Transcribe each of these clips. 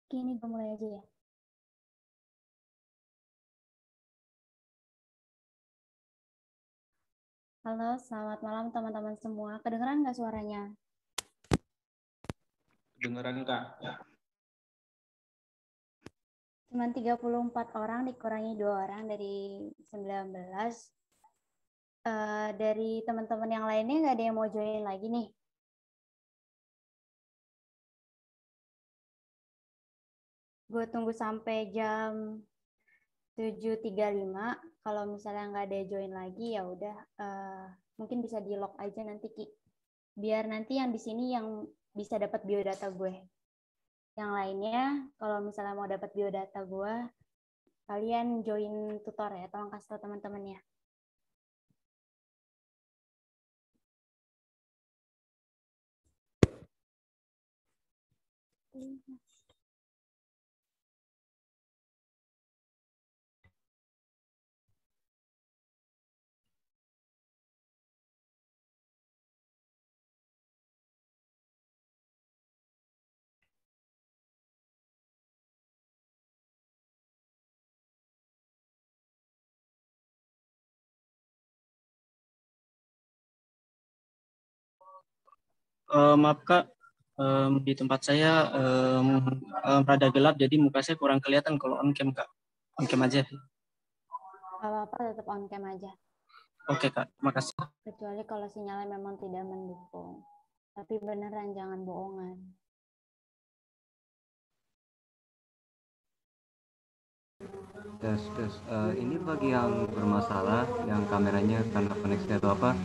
Oke, ini gue mulai aja ya. Halo, selamat malam teman-teman semua. Kedengeran nggak suaranya? Kedengeran, Kak. Cuman 34 orang dikurangi 2 orang dari 19. Dari teman-teman yang lainnya nggak ada yang mau join lagi nih? Gue tunggu sampai jam 7.35. Kalau misalnya nggak ada join lagi ya udah, mungkin bisa di lock aja nanti Ki. Biar nanti yang di sini yang bisa dapat biodata gue. Yang lainnya kalau misalnya mau dapat biodata gue, kalian join tutor ya, tolong kasih tau teman-teman ya. Maaf Kak, di tempat saya rada gelap, jadi muka saya kurang kelihatan kalau on cam Kak. On cam aja. Gak apa-apa, tetap on cam aja. Oke Kak, makasih. Kecuali kalau sinyalnya memang tidak mendukung. Tapi beneran jangan bohongan. Tes. Ini bagi yang bermasalah, yang kameranya karena koneksi atau apa,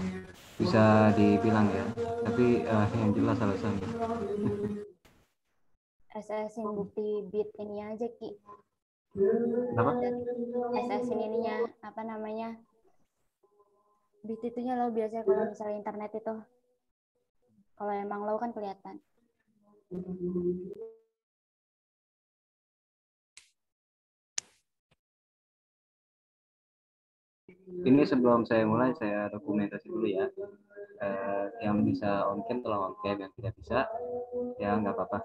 bisa dibilang ya. Tapi yang jelas alasannya. SS-in bukti bit ini aja Ki. Kenapa? SS-in ininya, apa namanya? Bit itunya lo biasanya kalau misalnya internet itu. Kalau emang lo kan kelihatan. Ini sebelum saya mulai, saya dokumentasi dulu ya. Yang bisa on cam tolong on cam, yang tidak bisa ya nggak apa-apa.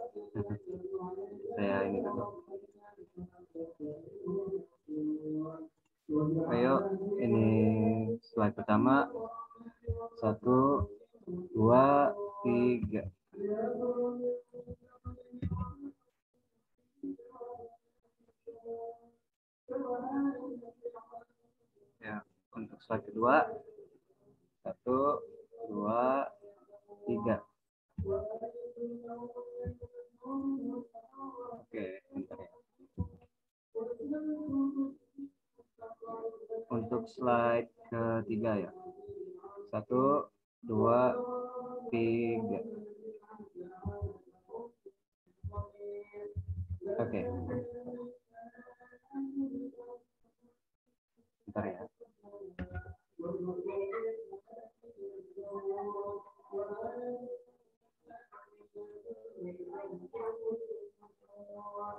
Saya ini dulu. Ayo, ini slide pertama. 1, 2, 3. Ya, untuk slide kedua. 1, 2, 3. Oke, bentar ya. Untuk slide ketiga ya. 1, 2, 3. Oke. Bentar ya.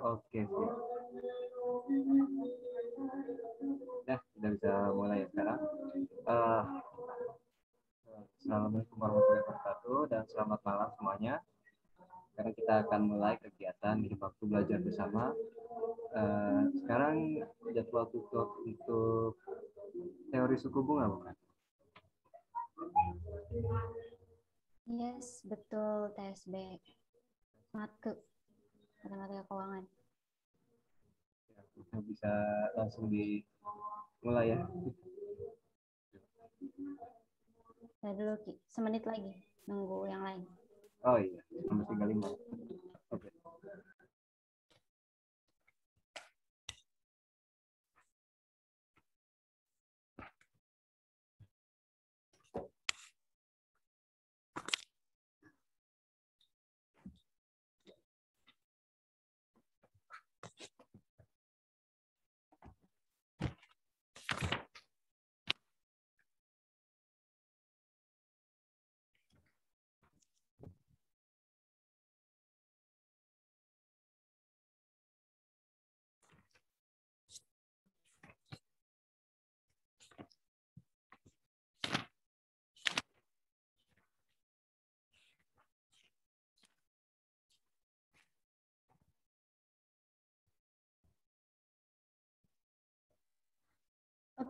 Oke, siap. Ya, sudah bisa mulai ya sekarang. Assalamualaikum warahmatullahi wabarakatuh dan selamat malam semuanya. Sekarang kita akan mulai kegiatan di waktu belajar bersama. Sekarang jadwal tutup untuk teori suku bunga, bukan? Yes, betul TSB. Matematika keuangan. Ya, kita bisa langsung dimulai ya. Saya dulu Ki, semenit lagi nunggu yang lain. Oh iya, nomor 35. Oke.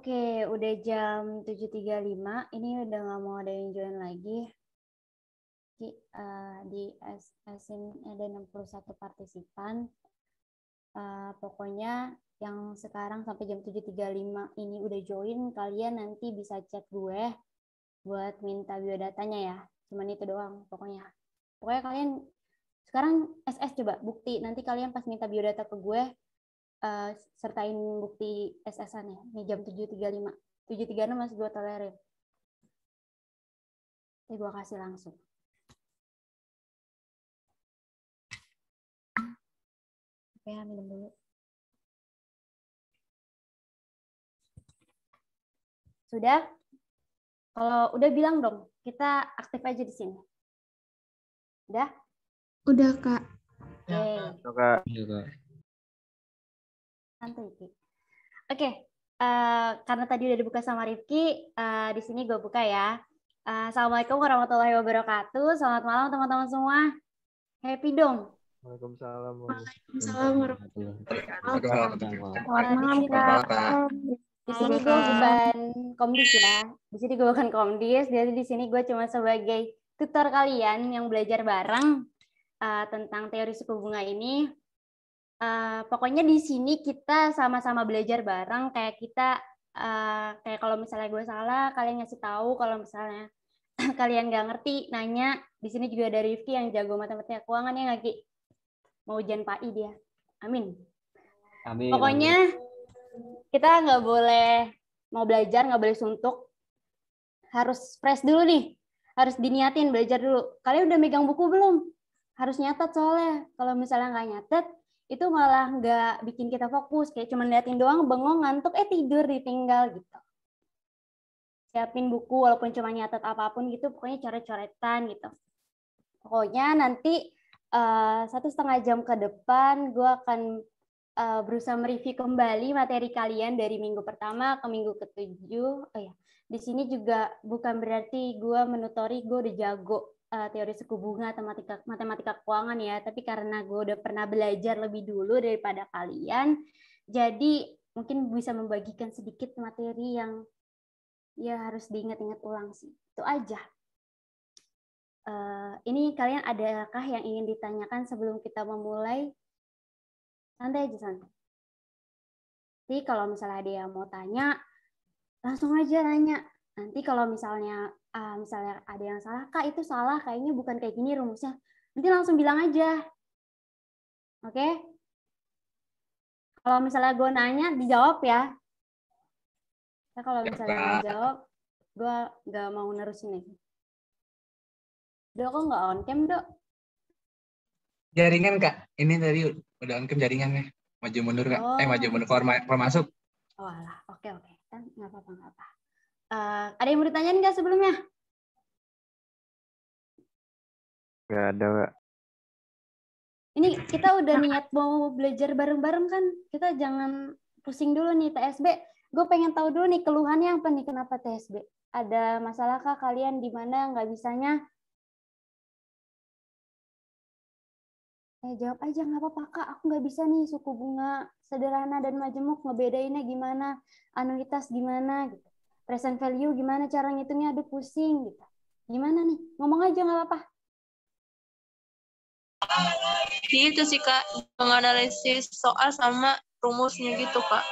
Oke, udah jam 7.35. Ini udah nggak mau ada yang join lagi. Di SIM ada 61 partisipan. Pokoknya yang sekarang sampai jam 7.35 ini udah join, kalian nanti bisa chat gue buat minta biodatanya ya. Cuman itu doang pokoknya. Pokoknya kalian sekarang SS coba bukti. Nanti kalian pas minta biodata ke gue, sertain bukti SS-annya. Nih jam 7.35. 7.36 masih gue tolerir. Ini gue kasih langsung. Oke, minum dulu. Sudah? Kalau udah bilang dong, kita aktif aja di sini. Udah? Udah, Kak. Oke. Santai, Ki. Oke, karena tadi udah dibuka sama Rifki, di sini gue buka ya. Assalamualaikum warahmatullahi wabarakatuh. Selamat malam teman-teman semua. Happy dong. Waalaikumsalam. Waalaikumsalam warahmatullahi wabarakatuh. Selamat malam, Kak. Di sini gue bukan komdis ya. Di sini gue bukan komdis. Jadi di sini gue cuma sebagai tutor kalian yang belajar bareng tentang teori suku bunga ini. Pokoknya di sini kita sama-sama belajar bareng. Kayak kita, kayak kalau misalnya gue salah, kalian ngasih tahu. Kalau misalnya kalian nggak ngerti, nanya. Di sini juga ada Rifki yang jago matematika keuangan ya nggak, Ki? Mau ujian PAI dia. Amin. Amin. Pokoknya kita nggak boleh mau belajar, nggak boleh suntuk. Harus fresh dulu nih. Harus diniatin belajar dulu. Kalian udah megang buku belum? Harus nyatet soalnya. Kalau misalnya nggak nyatet, itu malah nggak bikin kita fokus. Kayak cuma liatin doang, bengong, ngantuk, tidur, ditinggal gitu. Siapin buku walaupun cuma nyatet apapun gitu, pokoknya coret-coretan gitu. Pokoknya nanti 1,5 jam ke depan, gue akan berusaha mereview kembali materi kalian dari minggu pertama ke minggu ke-7. Oh ya, di sini juga bukan berarti gue menutori gue udah jago teori suku bunga, matematika keuangan ya, tapi karena gue udah pernah belajar lebih dulu daripada kalian, jadi mungkin bisa membagikan sedikit materi yang ya harus diingat-ingat ulang sih. Itu aja. Ini kalian adakah yang ingin ditanyakan sebelum kita memulai? Santai aja, santai. Jadi kalau misalnya ada yang mau tanya, langsung aja nanya. Nanti kalau misalnya ada yang salah, Kak itu salah, kayaknya bukan kayak gini rumusnya. Nanti langsung bilang aja. Oke? Kalau misalnya gue nanya, dijawab ya. Nah, kalau misalnya nggak jawab, gue nggak mau nerusin lagi. Dok, kok nggak on cam, Dok? Jaringan, Kak. Ini tadi udah on cam jaringannya. Maju mundur, Kak. Maju mundur keluar masuk. Oh alah, oke. Kan nggak apa-apa. Ada yang mau ditanyain nggak sebelumnya? Nggak ada, Kak. Ini kita udah niat mau belajar bareng-bareng kan? Kita jangan pusing dulu nih TSB. Gue pengen tahu dulu nih keluhannya apa nih, kenapa TSB? Ada masalah kah kalian di mana nggak bisanya? Jawab aja, nggak apa-apa Kak, aku nggak bisa nih suku bunga sederhana dan majemuk, ngebedainnya gimana, anuitas gimana, gitu. Present value gimana cara ngitungnya, aduh pusing gitu. Gimana nih? Ngomong aja nggak apa-apa. Itu sih Kak, menganalisis soal sama rumusnya gitu Kak.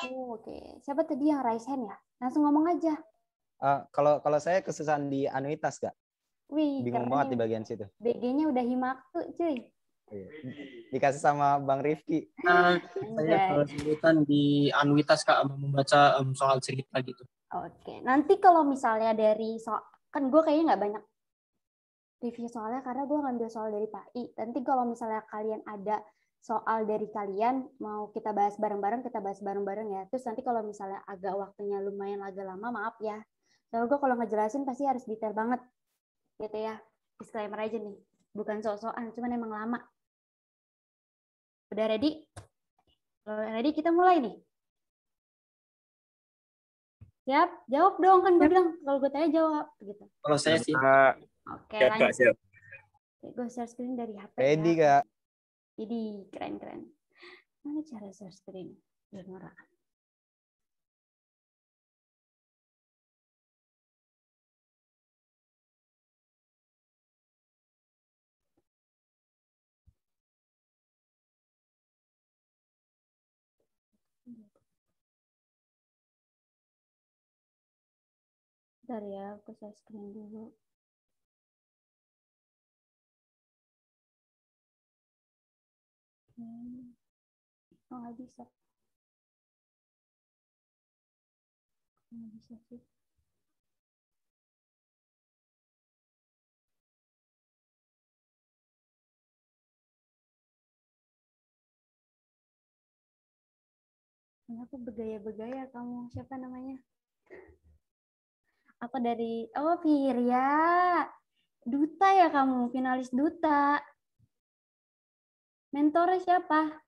Oke. Siapa tadi yang raise hand ya? Langsung ngomong aja. Kalau saya kesusahan di anuitas, Kak. Wih, bingung banget di bagian situ. BG-nya udah himaktu, cuy. Dikasih sama Bang Rifki. Saya kesulitan di anuitas, Kak, membaca soal cerita gitu. Oke. Nanti kalau misalnya dari soal, kan gue kayaknya nggak banyak review soalnya karena gue ngambil soal dari PAI. Nanti kalau misalnya kalian ada soal dari kalian, mau kita bahas bareng-bareng, kita bahas bareng-bareng ya. Terus nanti kalau misalnya agak waktunya lumayan agak lama, maaf ya. Soalnya gue kalau ngejelasin pasti harus detail banget. Gitu ya. Disclaimer aja nih. Bukan sok-sokan, cuman emang lama. Udah ready? Kalau ready kita mulai nih. Siap? Jawab dong, kan gue bilang kalau gue tanya jawab gitu. Kalau saya sih. Oke, lanjut. Gue share screen dari HP. Ready, Kak. Jadi keren-keren. Mana cara share screen? Biar norak. Bentar ya, aku share screen dulu. Oh, nggak bisa. Nggak bisa sih. Kenapa bergaya-bergaya kamu? Siapa namanya? Aku dari, oh Firya. Duta ya kamu, finalis Duta. Mentornya siapa?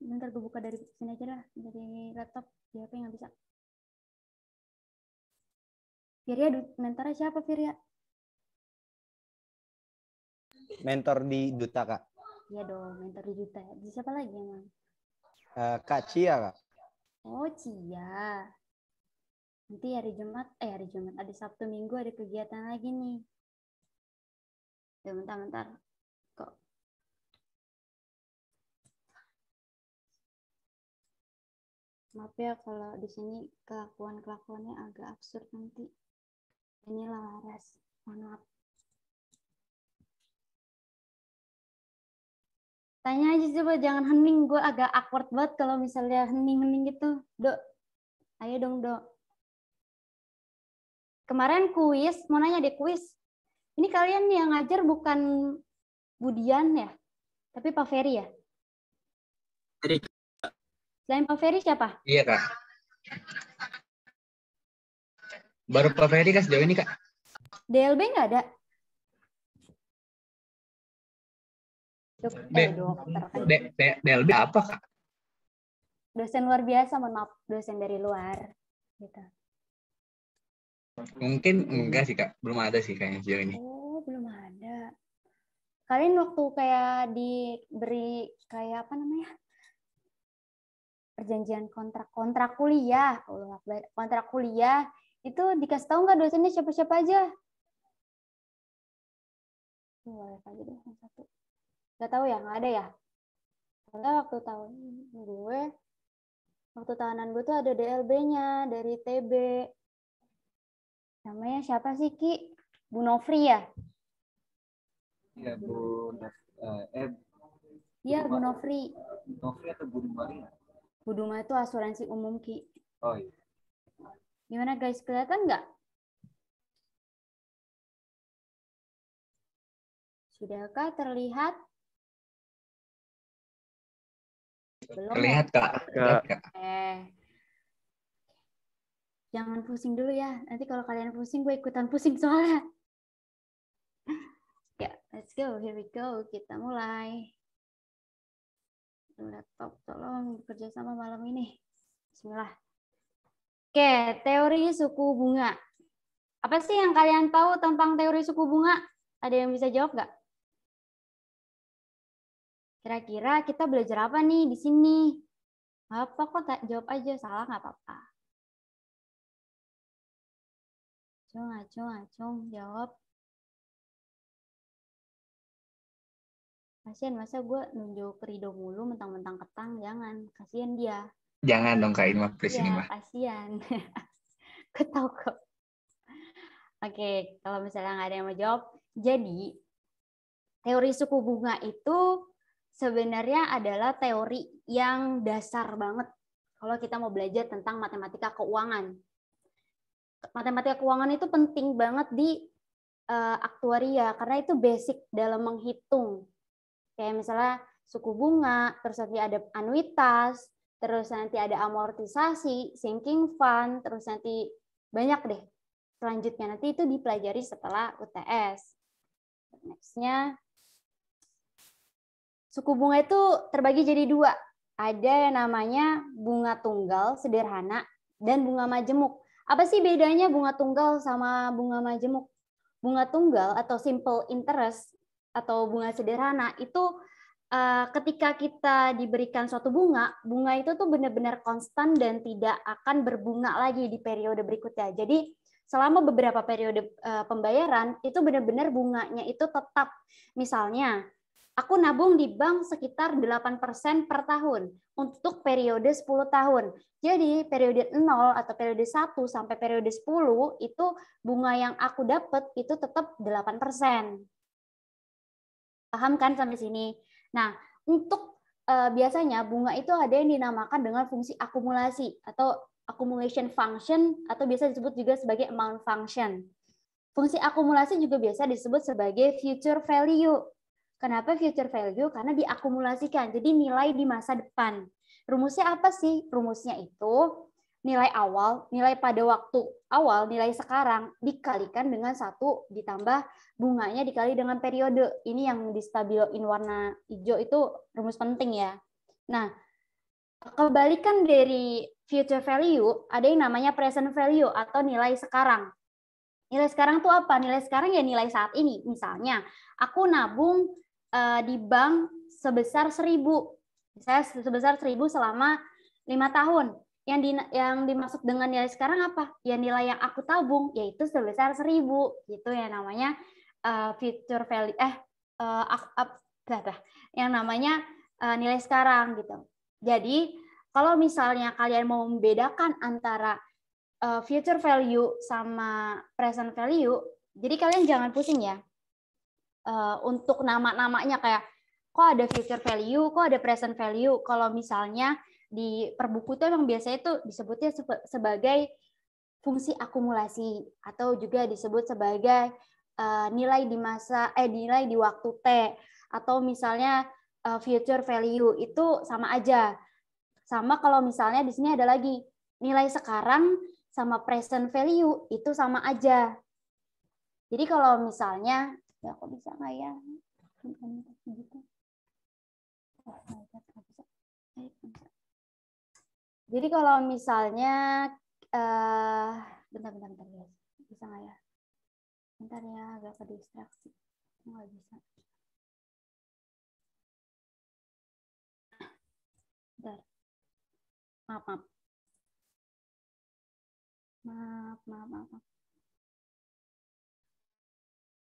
Bentar gue buka dari sini aja lah, dari laptop. Di HP nggak bisa. Firya, mentornya siapa Firya? Mentor di Duta, Kak. Iya dong, mentor di Duta. Di siapa lagi emang? Kak Cia, Kak. Oh, Cia. Nanti hari Jumat, hari Jumat, ada Sabtu Minggu ada kegiatan lagi nih. Ya, bentar. Kok? Maaf ya kalau di sini kelakuannya agak absurd nanti. Inilah Laras. Mohon maaf. Tanya aja coba, jangan hening. Gue agak awkward banget kalau misalnya hening-hening gitu. Dok, ayo dong, Dok. Kemarin kuis, mau nanya deh kuis. Ini kalian yang ngajar bukan Budian ya? Tapi Pak Ferry ya? Selain Pak Ferry siapa? Iya, Kak. Baru Pak Ferry, Kak, sejauh ini, Kak. DLB nggak ada? Dokter. DLB apa, Kak? Dosen luar biasa, mohon maaf. Dosen dari luar. Gitu. Mungkin enggak sih, Kak. Belum ada sih kayaknya sejauh ini. Oh, belum ada. Kalian waktu kayak diberi kayak apa namanya? Perjanjian kontrak kuliah. Kontrak kuliah itu dikasih tahu nggak dosennya siapa-siapa aja? Boleh aja deh yang satu. Nggak tahu ya, nggak ada ya? Karena waktu tahunan gue tuh ada DLB-nya dari TB. Namanya siapa sih, Ki? Bu Nofri ya? Iya, Iya, Bu Nofri. Nofri atau Bu Dumari? Bu Duma itu asuransi umum, Ki. Oh iya. Gimana guys, kelihatan nggak? Sudahkah terlihat? Belum Terlihat, ya? Kak. Jangan pusing dulu ya. Nanti kalau kalian pusing, gue ikutan pusing soalnya. Ya, let's go. Here we go. Kita mulai. Laptop, tolong bekerja sama malam ini. Bismillah. Oke, teori suku bunga. Apa sih yang kalian tahu tentang teori suku bunga? Ada yang bisa jawab nggak? Kira-kira kita belajar apa nih di sini? Apa kok tak jawab aja, salah nggak apa-apa. Acung, jawab. Kasian, masa gue nunjuk Rido mulu mentang-mentang ketang, jangan. Kasian dia. Jangan dong, Kak, ini mah please ini mah. Kasian. Gue tahu kok. Oke, kalau misalnya nggak ada yang mau jawab. Jadi, teori suku bunga itu sebenarnya adalah teori yang dasar banget kalau kita mau belajar tentang matematika keuangan. Matematika keuangan itu penting banget di aktuaria karena itu basic dalam menghitung. Kayak misalnya suku bunga, terus nanti ada anuitas, terus nanti ada amortisasi, sinking fund, terus nanti banyak deh. Selanjutnya nanti itu dipelajari setelah UTS. Nextnya, suku bunga itu terbagi jadi dua. Ada yang namanya bunga tunggal sederhana dan bunga majemuk. Apa sih bedanya bunga tunggal sama bunga majemuk? Bunga tunggal atau simple interest atau bunga sederhana itu ketika kita diberikan suatu bunga itu tuh benar-benar konstan dan tidak akan berbunga lagi di periode berikutnya. Jadi selama beberapa periode pembayaran itu benar-benar bunganya itu tetap. Misalnya Aku nabung di bank sekitar 8% per tahun untuk periode 10 tahun. Jadi periode 0 atau periode 1 sampai periode 10 itu bunga yang aku dapat itu tetap 8%. Paham kan sampai sini? Nah, untuk biasanya bunga itu ada yang dinamakan dengan fungsi akumulasi atau accumulation function atau biasa disebut juga sebagai amount function. Fungsi akumulasi juga biasa disebut sebagai future value. Kenapa future value? Karena diakumulasikan, jadi nilai di masa depan. Rumusnya apa sih? Rumusnya itu nilai awal, nilai pada waktu awal, nilai sekarang dikalikan dengan 1 ditambah bunganya dikali dengan periode. Ini yang distabiloin warna hijau itu rumus penting ya. Nah, kebalikan dari future value, ada yang namanya present value atau nilai sekarang. Nilai sekarang tuh apa? Nilai sekarang ya nilai saat ini. Misalnya, aku nabung di bank sebesar 1.000. Saya sebesar 1.000 selama 5 tahun. Yang dimaksud dengan nilai sekarang apa? Ya nilai yang aku tabung yaitu sebesar 1.000. Gitu ya namanya future value yang namanya nilai sekarang gitu. Jadi, kalau misalnya kalian mau membedakan antara future value sama present value, jadi kalian jangan pusing ya. Untuk nama-namanya kayak kok ada future value, kok ada present value. Kalau misalnya di perbuku itu emang biasanya itu disebutnya sebagai fungsi akumulasi atau juga disebut sebagai nilai nilai di waktu T, atau misalnya future value itu sama aja. Sama kalau misalnya di sini ada lagi nilai sekarang sama present value itu sama aja. Jadi kalau misalnya ya kok bisa nggak ya? Jadi kalau misalnya bentar guys, bisa nggak ya? Bentar ya, agak ke distraksi. Nggak bisa. Bentar. Maaf.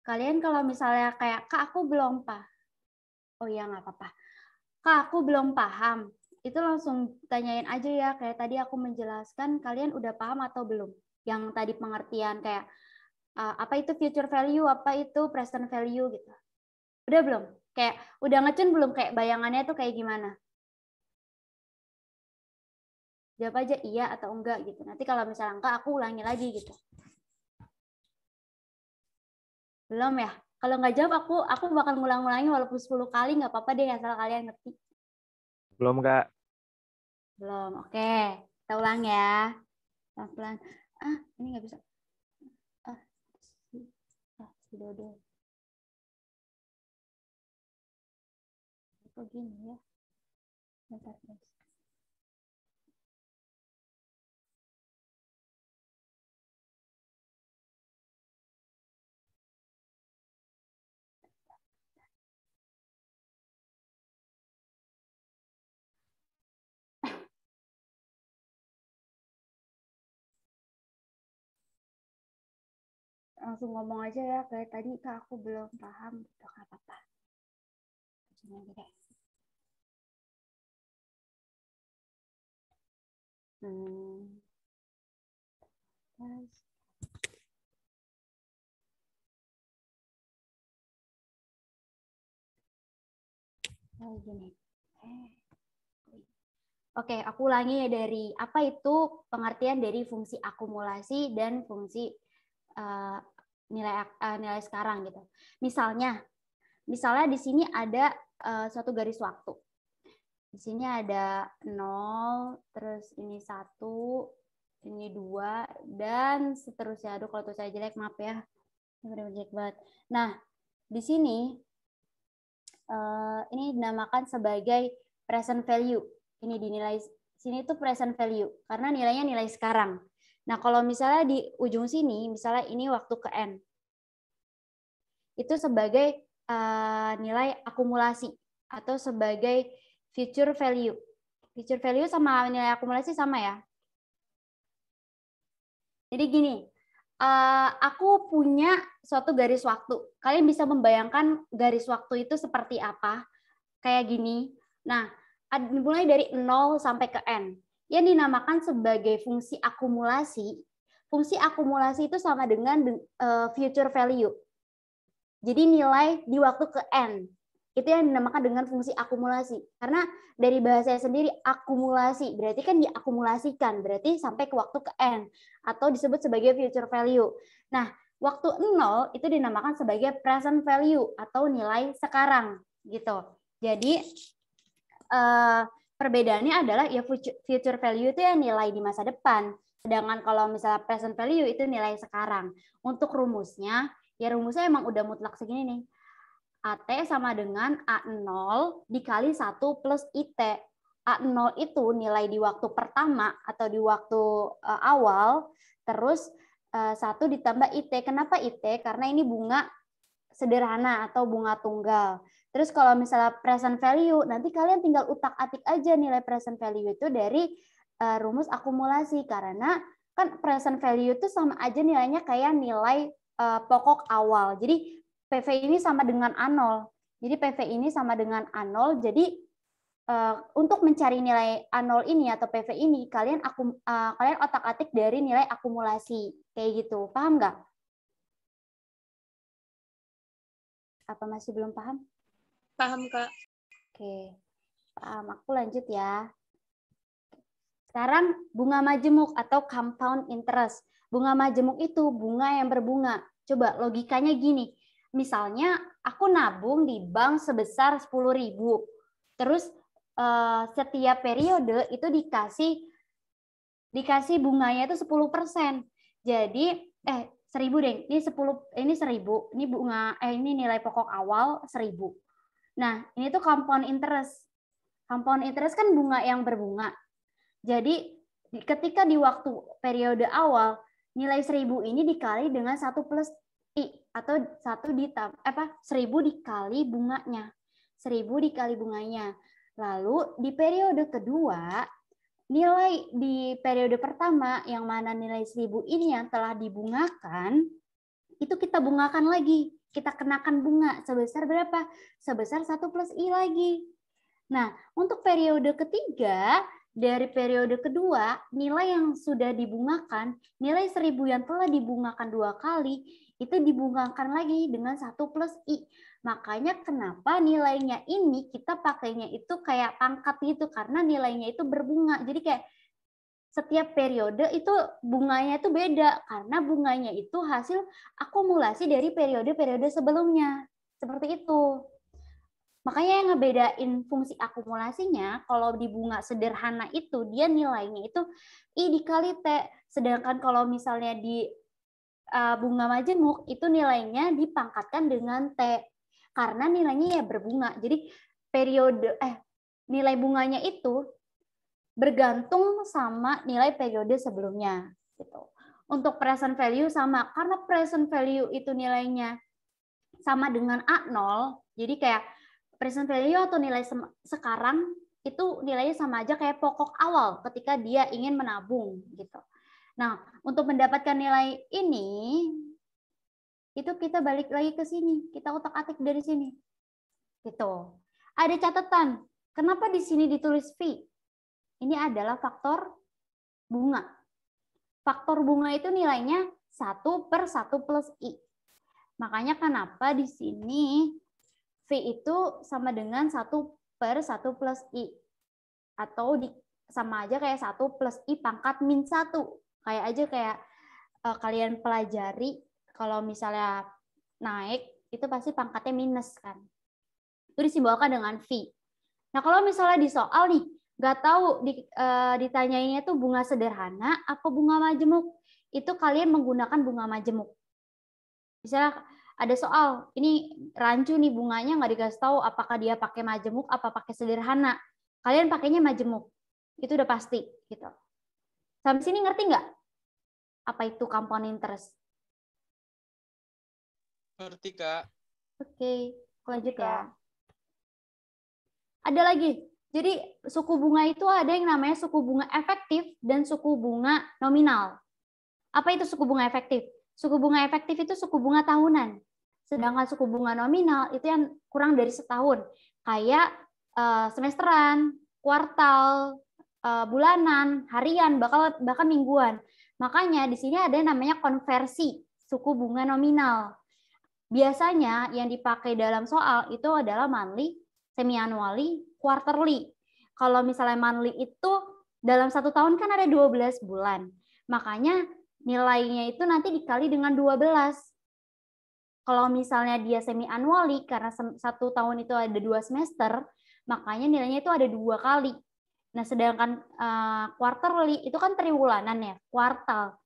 Kalian kalau misalnya kayak, Kak aku belum paham. Oh iya nggak apa-apa. Kak aku belum paham. Itu langsung tanyain aja ya. Kayak tadi aku menjelaskan, kalian udah paham atau belum? Yang tadi pengertian kayak, apa itu future value, apa itu present value gitu. Udah belum? Kayak udah ngecun belum? Kayak bayangannya tuh kayak gimana? Jawab aja iya atau enggak gitu. Nanti kalau misalnya enggak, aku ulangi lagi gitu. Belum ya? Kalau nggak jawab, aku bakal ngulang-ngulangi walaupun 10 kali, nggak apa-apa deh asal kalian ngerti. Belum, Kak. Belum, oke. Kita ulang ya. Pelan-pelan. Ini nggak bisa. Si Dodo. Kok gini ya? Bentar, guys. Langsung ngomong aja ya, kayak tadi Kak aku belum paham, gitu nggak apa-apa. Gini. Oke, aku ulangi ya dari apa itu pengertian dari fungsi akumulasi dan fungsi nilai sekarang gitu. Misalnya di sini ada suatu garis waktu. Di sini ada 0, terus ini 1, ini 2, dan seterusnya. Aduh, kalau tuh saya jelek, maaf ya. Ini benar-benar jelek banget. Nah, di sini ini dinamakan sebagai present value. Ini dinilai sini itu present value karena nilainya nilai sekarang. Nah, kalau misalnya di ujung sini, misalnya ini waktu ke N, itu sebagai nilai akumulasi atau sebagai future value. Future value sama nilai akumulasi sama ya. Jadi gini, aku punya suatu garis waktu. Kalian bisa membayangkan garis waktu itu seperti apa? Kayak gini. Nah, dimulai dari 0 sampai ke N. Yang dinamakan sebagai fungsi akumulasi. Fungsi akumulasi itu sama dengan future value. Jadi nilai di waktu ke N. Itu yang dinamakan dengan fungsi akumulasi. Karena dari bahasanya sendiri akumulasi, berarti kan diakumulasikan, berarti sampai ke waktu ke N. Atau disebut sebagai future value. Nah, waktu 0 itu dinamakan sebagai present value atau nilai sekarang. Gitu. Jadi, perbedaannya adalah ya future value itu ya nilai di masa depan. Sedangkan kalau misalnya present value itu nilai sekarang. Untuk rumusnya, ya rumusnya emang udah mutlak segini nih. AT sama dengan A0 dikali 1 plus IT. A0 itu nilai di waktu pertama atau di waktu awal, terus 1 ditambah IT. Kenapa IT? Karena ini bunga sederhana atau bunga tunggal. Terus kalau misalnya present value, nanti kalian tinggal utak-atik aja nilai present value itu dari rumus akumulasi. Karena kan present value itu sama aja nilainya kayak nilai pokok awal. Jadi PV ini sama dengan A0. Jadi PV ini sama dengan A0. Jadi untuk mencari nilai A0 ini atau PV ini, kalian otak-atik dari nilai akumulasi. Kayak gitu. Paham nggak? Apa masih belum paham? Paham, Kak. Oke, paham. Aku lanjut ya. Sekarang bunga majemuk atau compound interest. Bunga majemuk itu bunga yang berbunga. Coba logikanya gini. Misalnya aku nabung di bank sebesar 10.000. Terus setiap periode itu dikasih bunganya itu 10%. Jadi 1.000 deh. Ini 1.000. Ini bunga ini nilai pokok awal 1.000. Nah, ini tuh compound interest. Compound interest kan bunga yang berbunga. Jadi, ketika di waktu periode awal, nilai 1.000 ini dikali dengan 1 plus I, atau 1.000 dikali bunganya. 1.000 dikali bunganya. Lalu, di periode kedua, nilai di periode pertama, yang mana nilai 1.000 ini yang telah dibungakan, itu kita bungakan lagi. Kita kenakan bunga sebesar berapa? Sebesar 1 plus I lagi. Nah, untuk periode ketiga, dari periode kedua, nilai yang sudah dibungakan, nilai 1.000 yang telah dibungakan 2 kali, itu dibungakan lagi dengan 1 plus I. Makanya kenapa nilainya ini kita pakainya itu kayak pangkat gitu, karena nilainya itu berbunga. Jadi kayak setiap periode itu bunganya itu beda karena bunganya itu hasil akumulasi dari periode-periode sebelumnya. Seperti itu. Makanya yang ngebedain fungsi akumulasinya, kalau di bunga sederhana itu dia nilainya itu I dikali T. Sedangkan kalau misalnya di bunga majemuk itu nilainya dipangkatkan dengan T. Karena nilainya ya berbunga. Jadi nilai bunganya itu bergantung sama nilai periode sebelumnya gitu. Untuk present value sama, karena present value itu nilainya sama dengan A0, jadi kayak present value atau nilai sekarang itu nilainya sama aja kayak pokok awal ketika dia ingin menabung gitu. Nah, untuk mendapatkan nilai ini itu kita balik lagi ke sini, kita utak-atik dari sini. Gitu. Ada catatan, kenapa di sini ditulis V? Ini adalah faktor bunga. Faktor bunga itu nilainya 1 per 1 plus I. Makanya kenapa di sini V itu sama dengan 1 per 1 plus I. Atau sama aja kayak 1 plus I pangkat min 1. Kayak aja kayak kalian pelajari kalau misalnya naik, itu pasti pangkatnya minus kan. Itu disimbolkan dengan V. Nah kalau misalnya di soal nih, nggak tahu ditanyainnya itu bunga sederhana apa bunga majemuk, itu kalian menggunakan bunga majemuk. Misalnya ada soal, ini rancu nih bunganya nggak dikasih tahu apakah dia pakai majemuk apa pakai sederhana. Kalian pakainya majemuk, itu udah pasti gitu. Sampai sini ngerti nggak? Apa itu compound interest? Ngerti, Kak. Oke, lanjut ya. Ada lagi. Jadi suku bunga itu ada yang namanya suku bunga efektif dan suku bunga nominal. Apa itu suku bunga efektif? Suku bunga efektif itu suku bunga tahunan. Sedangkan suku bunga nominal itu yang kurang dari setahun. Kayak semesteran, kuartal, bulanan, harian, bahkan mingguan. Makanya di sini ada yang namanya konversi suku bunga nominal. Biasanya yang dipakai dalam soal itu adalah monthly, semi-annually, quarterly. Kalau misalnya monthly itu dalam 1 tahun kan ada 12 bulan. Makanya nilainya itu nanti dikali dengan 12. Kalau misalnya dia semi-annually, karena 1 tahun itu ada 2 semester, makanya nilainya itu ada 2 kali. Nah, sedangkan quarterly itu kan triwulanan ya, kuartal.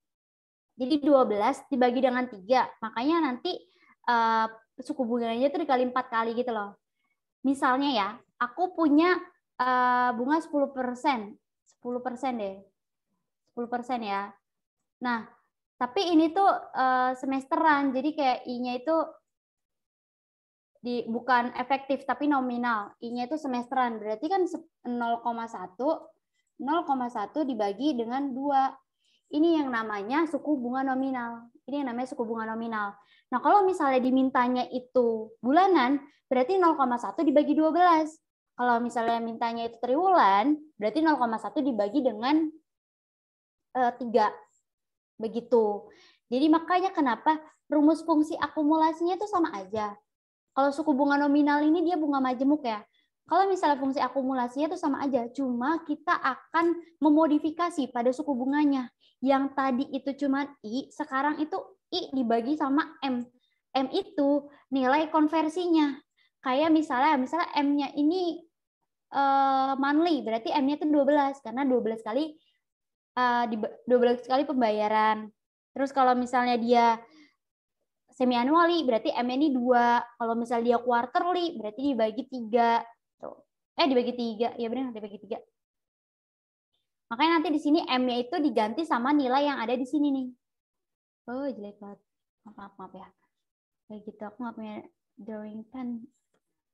Jadi 12 dibagi dengan 3, makanya nanti suku bunganya itu dikali 4 kali gitu loh. Misalnya ya, aku punya bunga 10%. 10% deh. 10% ya. Nah, tapi ini tuh semesteran, jadi kayak I-nya itu bukan efektif tapi nominal. I-nya itu semesteran, berarti kan 0,1 dibagi dengan 2. Ini yang namanya suku bunga nominal. Ini yang namanya suku bunga nominal. Nah, kalau misalnya dimintanya itu bulanan, berarti 0,1 dibagi 12. Kalau misalnya mintanya itu triwulan, berarti 0,1 dibagi dengan 3. Begitu. Jadi makanya kenapa rumus fungsi akumulasinya itu sama aja. Kalau suku bunga nominal ini dia bunga majemuk ya. Kalau misalnya fungsi akumulasinya itu sama aja, cuma kita akan memodifikasi pada suku bunganya. Yang tadi itu cuma I, sekarang itu I dibagi sama M. M itu nilai konversinya. Kayak misalnya M-nya ini monthly, berarti M-nya itu 12 karena 12 kali 12 kali pembayaran. Terus kalau misalnya dia semi annually berarti M-nya ini 2. Kalau misalnya dia quarterly berarti dibagi 3. Tuh. Dibagi 3. Ya benar, dibagi 3. Makanya nanti di sini M-nya itu diganti sama nilai yang ada di sini nih. Oh, jelek banget. Maaf ya. Kayak gitu, aku nggak punya drawing pen.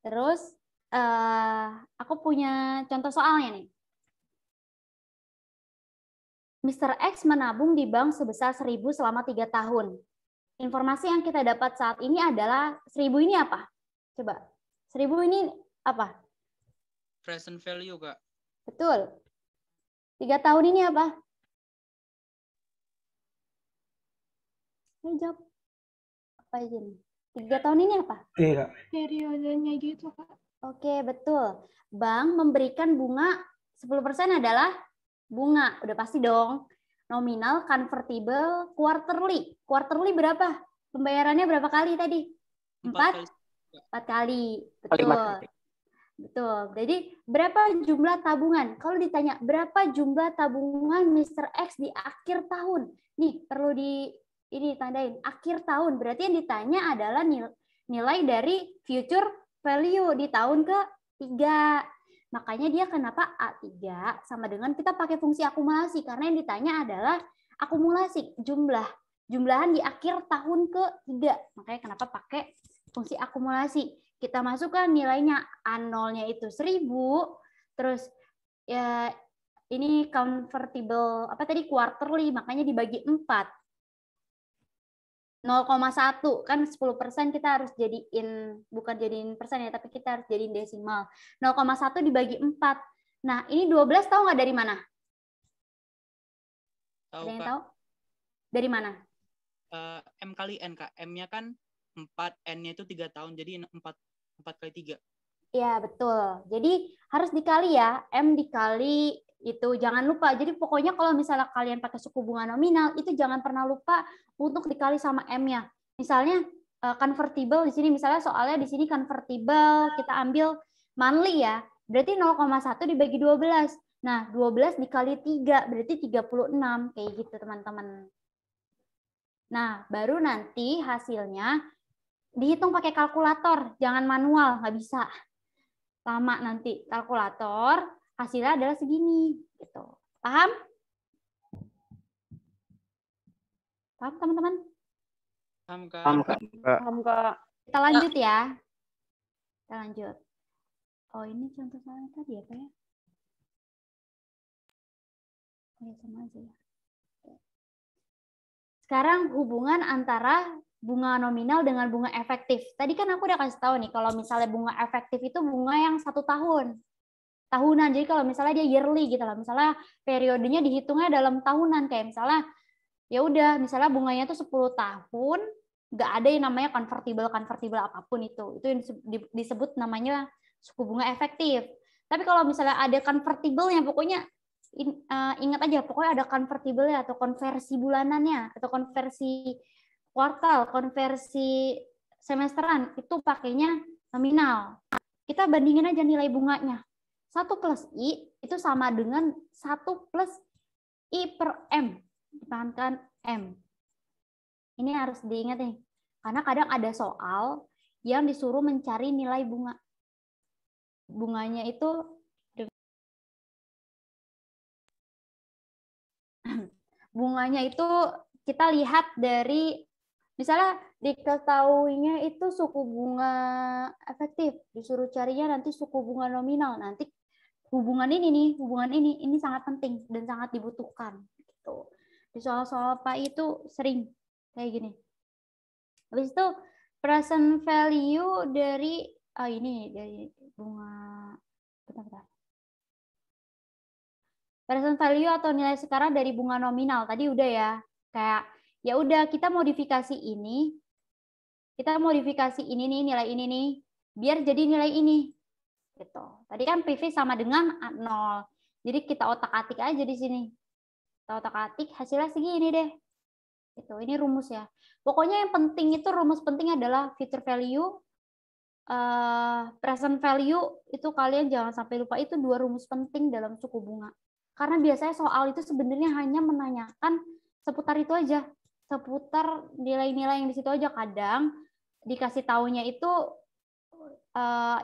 Terus aku punya contoh soalnya nih. Mr. X menabung di bank sebesar 1.000 selama 3 tahun. Informasi yang kita dapat saat ini adalah 1.000 ini apa? Coba. 1.000 ini apa? Present value, Kak. Betul. 3 tahun ini apa? Ayo jawab. Apa aja nih? 3 tahun ini apa? Iya. Periodenya gitu, Kak. Oke, betul. Bank memberikan bunga 10% adalah bunga. Udah pasti dong. Nominal, convertible, quarterly. Quarterly berapa? Pembayarannya berapa kali tadi? 4 kali. Betul. Betul. Jadi berapa jumlah tabungan? Kalau ditanya berapa jumlah tabungan Mr. X di akhir tahun? Nih, perlu ini tandain. Akhir tahun. Berarti yang ditanya adalah nilai dari future value di tahun ke-3. Makanya dia kenapa A3 sama dengan kita pakai fungsi akumulasi. Karena yang ditanya adalah akumulasi, jumlahan di akhir tahun ke-3. Makanya kenapa pakai fungsi akumulasi. Kita masukkan nilainya A0-nya itu 1.000, terus ya ini convertible, apa tadi, quarterly, makanya dibagi 4. 0,1 kan 10% kita harus jadiin, bukan jadiin persen ya, tapi kita harus jadiin desimal. 0,1 dibagi 4. Nah, ini 12 tahu nggak dari mana? Tahu, ada yang Kak. tahu? Dari mana? M kali N, Kak. M-nya kan 4, N-nya itu 3 tahun, jadi 4 kali 3. Iya, betul. Jadi harus dikali ya, M dikali itu, jangan lupa. Jadi pokoknya kalau misalnya kalian pakai suku bunga nominal, itu jangan pernah lupa untuk dikali sama M-nya. Misalnya convertible di sini, misalnya soalnya di sini convertible, kita ambil monthly ya, berarti 0,1 dibagi 12. Nah, 12 dikali 3, berarti 36, kayak gitu teman-teman. Nah, baru nanti hasilnya dihitung pakai kalkulator, jangan manual, nggak bisa. Lama nanti. Kalkulator, hasilnya adalah segini. Gitu. Paham? Paham, teman-teman? Paham, Kak. Paham, Kak. Kita lanjut ya. Kita lanjut. Oh, ini contoh soalnya tadi ya, Pak ya? Oh, ya, sama aja ya. sekarang hubungan antara bunga nominal dengan bunga efektif. Tadi kan aku udah kasih tahu nih, kalau misalnya bunga efektif itu bunga yang 1 tahun. Tahunan, jadi kalau misalnya dia yearly gitu lah, misalnya periodenya dihitungnya dalam tahunan, kayak misalnya, ya udah, misalnya bunganya itu 10 tahun, nggak ada yang namanya convertible apapun itu yang disebut namanya suku bunga efektif. Tapi kalau misalnya ada convertible-nya, pokoknya ingat aja, pokoknya ada convertible-nya atau konversi bulanannya atau konversi kuartal, konversi semesteran, itu pakainya nominal. Kita bandingin aja nilai bunganya. 1 plus I itu sama dengan 1 plus I per M, dipangkat M. Ini harus diingat nih, karena kadang ada soal yang disuruh mencari nilai bunga. Bunganya itu kita lihat dari, misalnya diketahuinya itu suku bunga efektif, disuruh carinya nanti suku bunga nominal. Nanti hubungan ini sangat penting dan sangat dibutuhkan. Gitu. Di soal-soal Pak itu sering kayak gini. Habis itu present value dari dari bunga, bentar. Present value atau nilai sekarang dari bunga nominal tadi udah ya, kayak ya udah kita modifikasi ini nih nilai ini nih biar jadi nilai ini gitu. Tadi kan PV sama dengan 0, jadi kita otak-atik aja di sini, kita otak-atik hasilnya segini deh. Itu ini rumus ya. Pokoknya yang penting itu, rumus penting adalah future value, present value, itu kalian jangan sampai lupa, itu 2 rumus penting dalam suku bunga. Karena biasanya soal itu sebenarnya hanya menanyakan seputar itu aja, seputar nilai-nilai yang di situ aja. Kadang dikasih taunya itu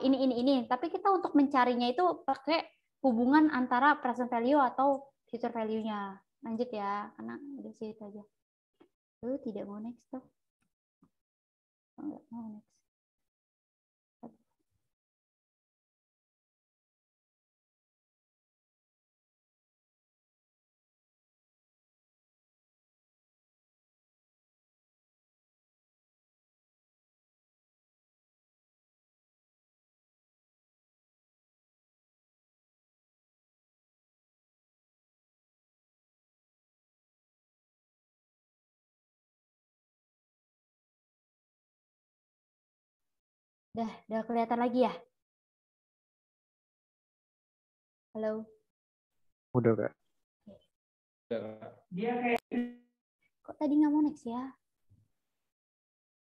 ini, tapi kita untuk mencarinya itu pakai hubungan antara present value atau future value-nya. Lanjut ya, karena di situ aja. Tidak mau next tuh. Enggak mau next. Udah kelihatan lagi ya? Halo? Udah, Kak. Kok tadi nggak mau next ya?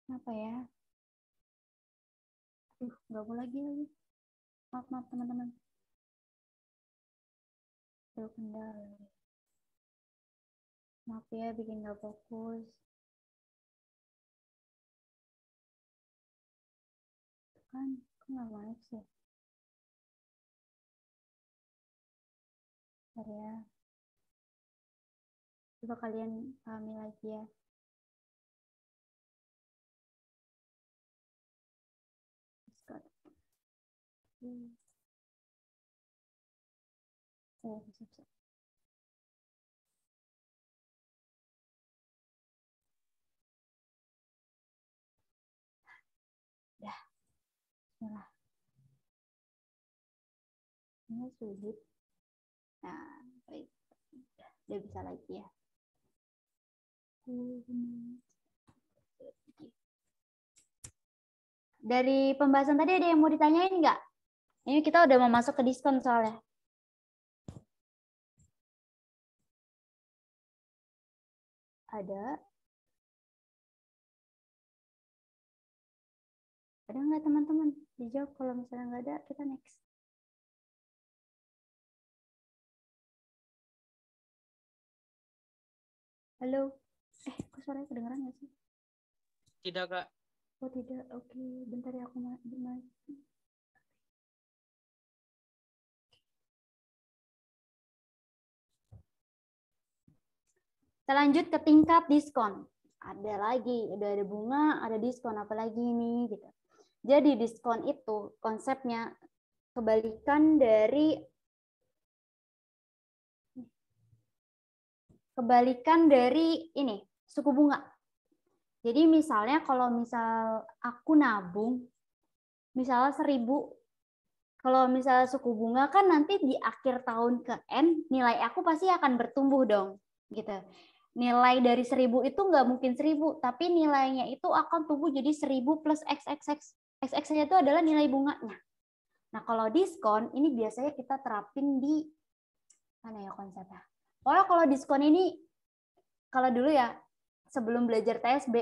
Kenapa ya? Nggak mau lagi. Maaf teman-teman. Kendala. Maaf ya, bikin nggak fokus. Kan nggak mau next ya? Bentar ya. Coba kalian pahami lagi ya. Oh, bisa. Dah. Bismillah. Ini sulit. Nah, baik. Udah bisa lagi ya. Dari pembahasan tadi ada yang mau ditanyain nggak? Ini kita udah mau masuk ke diskon soalnya. Ada? Ada nggak teman-teman? Dijawab, kalau misalnya nggak ada, kita next. Halo? Kok suaranya kedengeran nggak sih? Tidak, Kak. Oh tidak, oke. Bentar ya, aku mau. Kita lanjut ke tingkat diskon. Ada lagi, udah ada bunga, ada diskon, apalagi ini gitu. Jadi diskon itu konsepnya kebalikan dari ini, suku bunga. Jadi misalnya kalau misal aku nabung, misalnya 1.000, kalau misalnya suku bunga kan nanti di akhir tahun ke N, nilai aku pasti akan bertumbuh dong. Gitu. Nilai dari 1.000 itu nggak mungkin 1.000, tapi nilainya itu akan tumbuh jadi 1.000 plus XXX. XX-nya itu adalah nilai bunganya. Nah, kalau diskon, ini biasanya kita terapin di, mana ya konsepnya? Kalau diskon ini, kalau dulu ya, sebelum belajar TSB,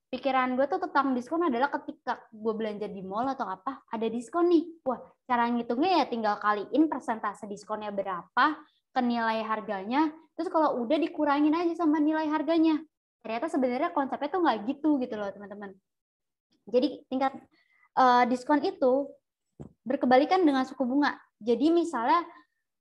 pikiran gue tuh tentang diskon adalah ketika gue belanja di mall atau apa, ada diskon nih. Wah, cara ngitungnya ya tinggal kaliin persentase diskonnya berapa ke nilai harganya, terus kalau udah dikurangin aja sama nilai harganya. Ternyata sebenarnya konsepnya tuh nggak gitu loh teman-teman. Jadi tingkat diskon itu berkebalikan dengan suku bunga. Jadi misalnya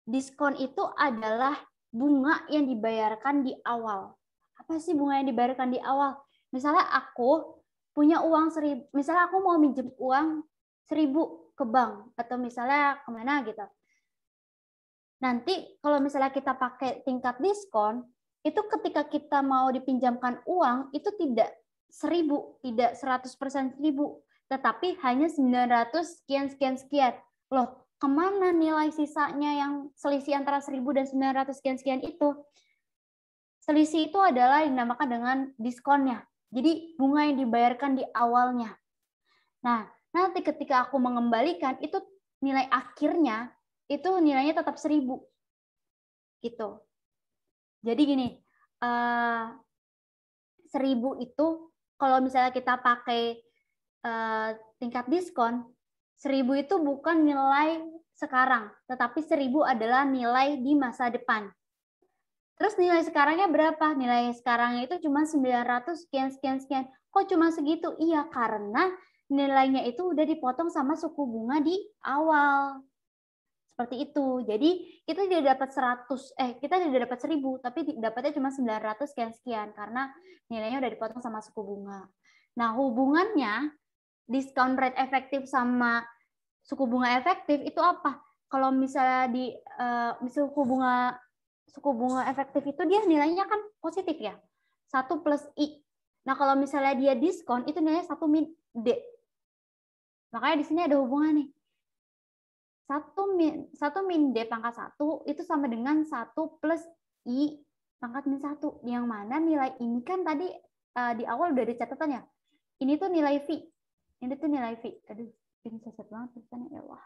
diskon itu adalah bunga yang dibayarkan di awal. Apa sih bunga yang dibayarkan di awal? Misalnya aku punya uang 1.000, misalnya aku mau minjem uang 1.000 ke bank atau misalnya kemana gitu. Nanti kalau misalnya kita pakai tingkat diskon, itu ketika kita mau dipinjamkan uang itu tidak 1.000, tidak 100% 1.000, tetapi hanya 900 sekian. Loh, kemana nilai sisanya yang selisih antara 1.000 dan 900 sekian itu? Selisih itu adalah dinamakan dengan diskonnya. Jadi bunga yang dibayarkan di awalnya. Nah, nanti ketika aku mengembalikan, itu nilai akhirnya, itu nilainya tetap 1.000. Gitu. Jadi gini, 1.000 itu, kalau misalnya kita pakai tingkat diskon, 1.000 itu bukan nilai sekarang, tetapi 1.000 adalah nilai di masa depan. Terus nilai sekarangnya berapa? Nilai sekarangnya itu cuma 900 sekian. Kok cuma segitu? Iya, karena nilainya itu udah dipotong sama suku bunga di awal. Seperti itu. Jadi kita tidak dapat 1.000, tapi dapatnya cuma 900 sekian karena nilainya udah dipotong sama suku bunga. Nah, hubungannya discount rate efektif sama suku bunga efektif itu apa? Kalau misalnya di suku bunga efektif itu dia nilainya kan positif ya. 1 plus I. Nah, kalau misalnya dia diskon itu nilainya 1 min D. Makanya di sini ada hubungan nih. 1 min D pangkat 1 itu sama dengan 1 plus I pangkat min 1. Yang mana nilai ini kan tadi di awal udah ada catatannya. Ini tuh nilai V. Ini tuh nilai V. Aduh, ini sesat banget tulisannya ya Allah.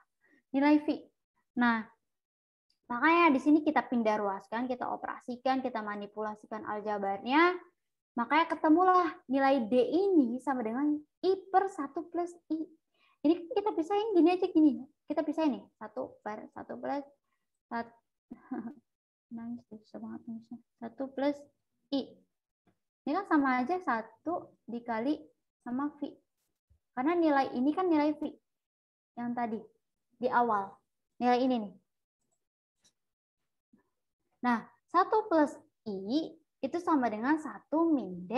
Nilai V. Nah, makanya di sini kita pindah ruaskan, kita operasikan, kita manipulasikan aljabarnya. Makanya ketemulah nilai D ini sama dengan I per 1 plus I. Ini kita pisahin gini aja gini. Kita pisahin nih. 1 per 1 plus 1. Nangis, susah banget nulisnya. 1 plus I. Ini kan sama aja 1 dikali sama V. Karena nilai ini kan nilai V. Yang tadi. Di awal. Nilai ini nih. Nah, 1 plus I itu sama dengan 1 min D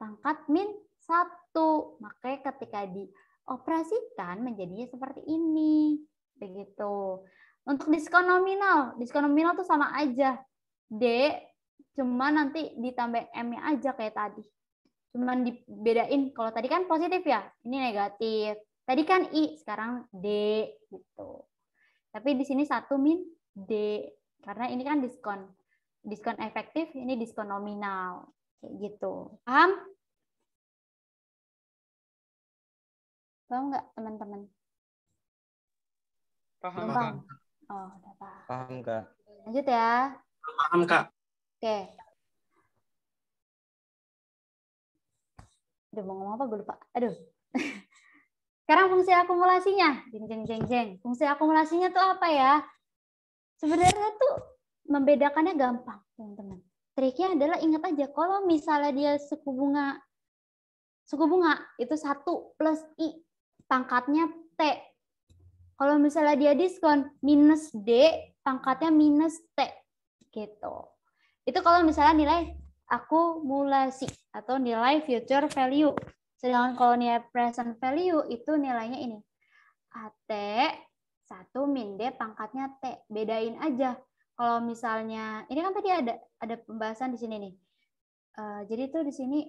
pangkat min 1. Makanya ketika dioperasikan menjadinya seperti ini. Begitu. Untuk diskon nominal tuh sama aja. D cuma nanti ditambah M-nya aja kayak tadi. Cuman dibedain, kalau tadi kan positif ya, ini negatif. Tadi kan I, sekarang D gitu. Tapi di sini 1 min D. Karena ini kan diskon. Diskon efektif, ini diskon nominal. Kayak gitu. Paham? Paham nggak teman-teman? Paham. Oh, udah paham. Paham, Kak. Lanjut ya. Paham, Kak. Oke. Aduh, mau ngomong apa? Gue lupa. Aduh. Sekarang fungsi akumulasinya. Jeng. Fungsi akumulasinya tuh apa ya? Sebenarnya tuh membedakannya gampang, teman-teman. Triknya adalah ingat aja, kalau misalnya dia suku bunga itu 1 plus I, pangkatnya T. Kalau misalnya dia diskon, minus D, pangkatnya minus T. Gitu. Itu kalau misalnya nilai akumulasi atau nilai future value. Sedangkan kalau nilai present value itu nilainya ini. AT 1 min D pangkatnya T. Bedain aja. Kalau misalnya, ini kan tadi ada pembahasan di sini nih. Jadi tuh di sini,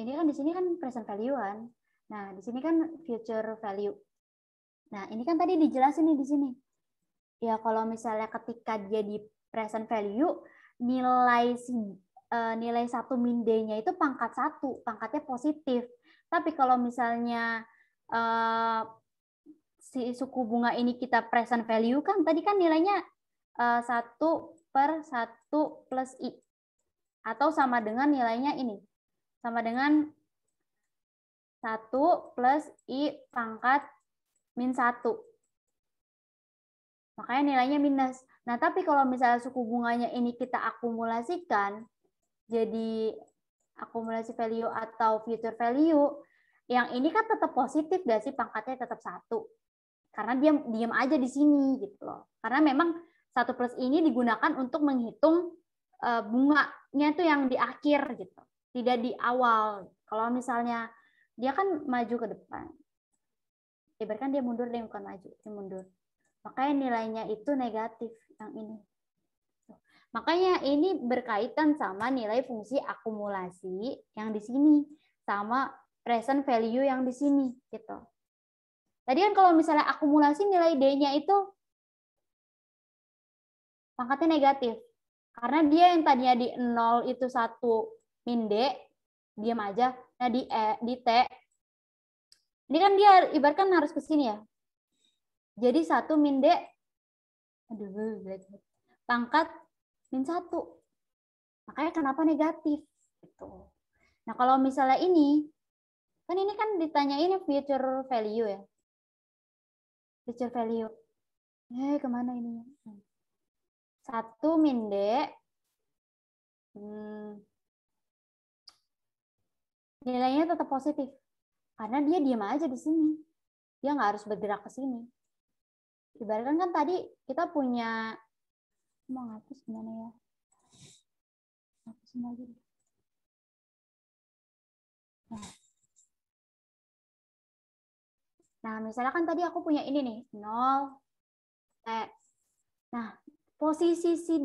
ini kan di sini kan present value kan. Nah, di sini kan future value. Nah, ini kan tadi dijelasin nih di sini. Ya, kalau misalnya ketika dia di present value, nilai nilai 1 min D-nya itu pangkat 1, pangkatnya positif. Tapi kalau misalnya si suku bunga ini kita present value kan, tadi kan nilainya 1/1 plus I. Atau sama dengan nilainya ini. Sama dengan 1 plus I pangkat min 1. Makanya nilainya minus. Nah, tapi kalau misalnya suku bunganya ini kita akumulasikan, jadi akumulasi value atau future value, yang ini kan tetap positif nggak sih, pangkatnya tetap 1. Karena dia diam aja di sini gitu loh. Karena memang 1 plus ini digunakan untuk menghitung bunganya itu yang di akhir gitu, tidak di awal. Kalau misalnya dia kan maju ke depan, ibaratkan dia mundur, dia bukan maju, dia mundur. Makanya nilainya itu negatif yang ini. Makanya ini berkaitan sama nilai fungsi akumulasi yang di sini sama present value yang di sini gitu. Tadi kan kalau misalnya akumulasi nilai D-nya itu pangkatnya negatif. Karena dia yang tadinya di 0 itu 1 min D, diam aja. Nah di T, ini kan dia ibaratkan harus ke sini ya. Jadi 1 min D, pangkat min 1. Makanya kenapa negatif? Gitu. Nah kalau misalnya ini kan ditanyain future value ya. Future value. Kemana ini? 1 min D. Nilainya tetap positif. Karena dia diam aja di sini. Dia nggak harus bergerak ke sini. Ibaratkan kan tadi kita punya, mau ngapus gimana ya? Hapusin lagi. Nah, misalnya kan tadi aku punya ini nih, 0, T. Nah, posisi si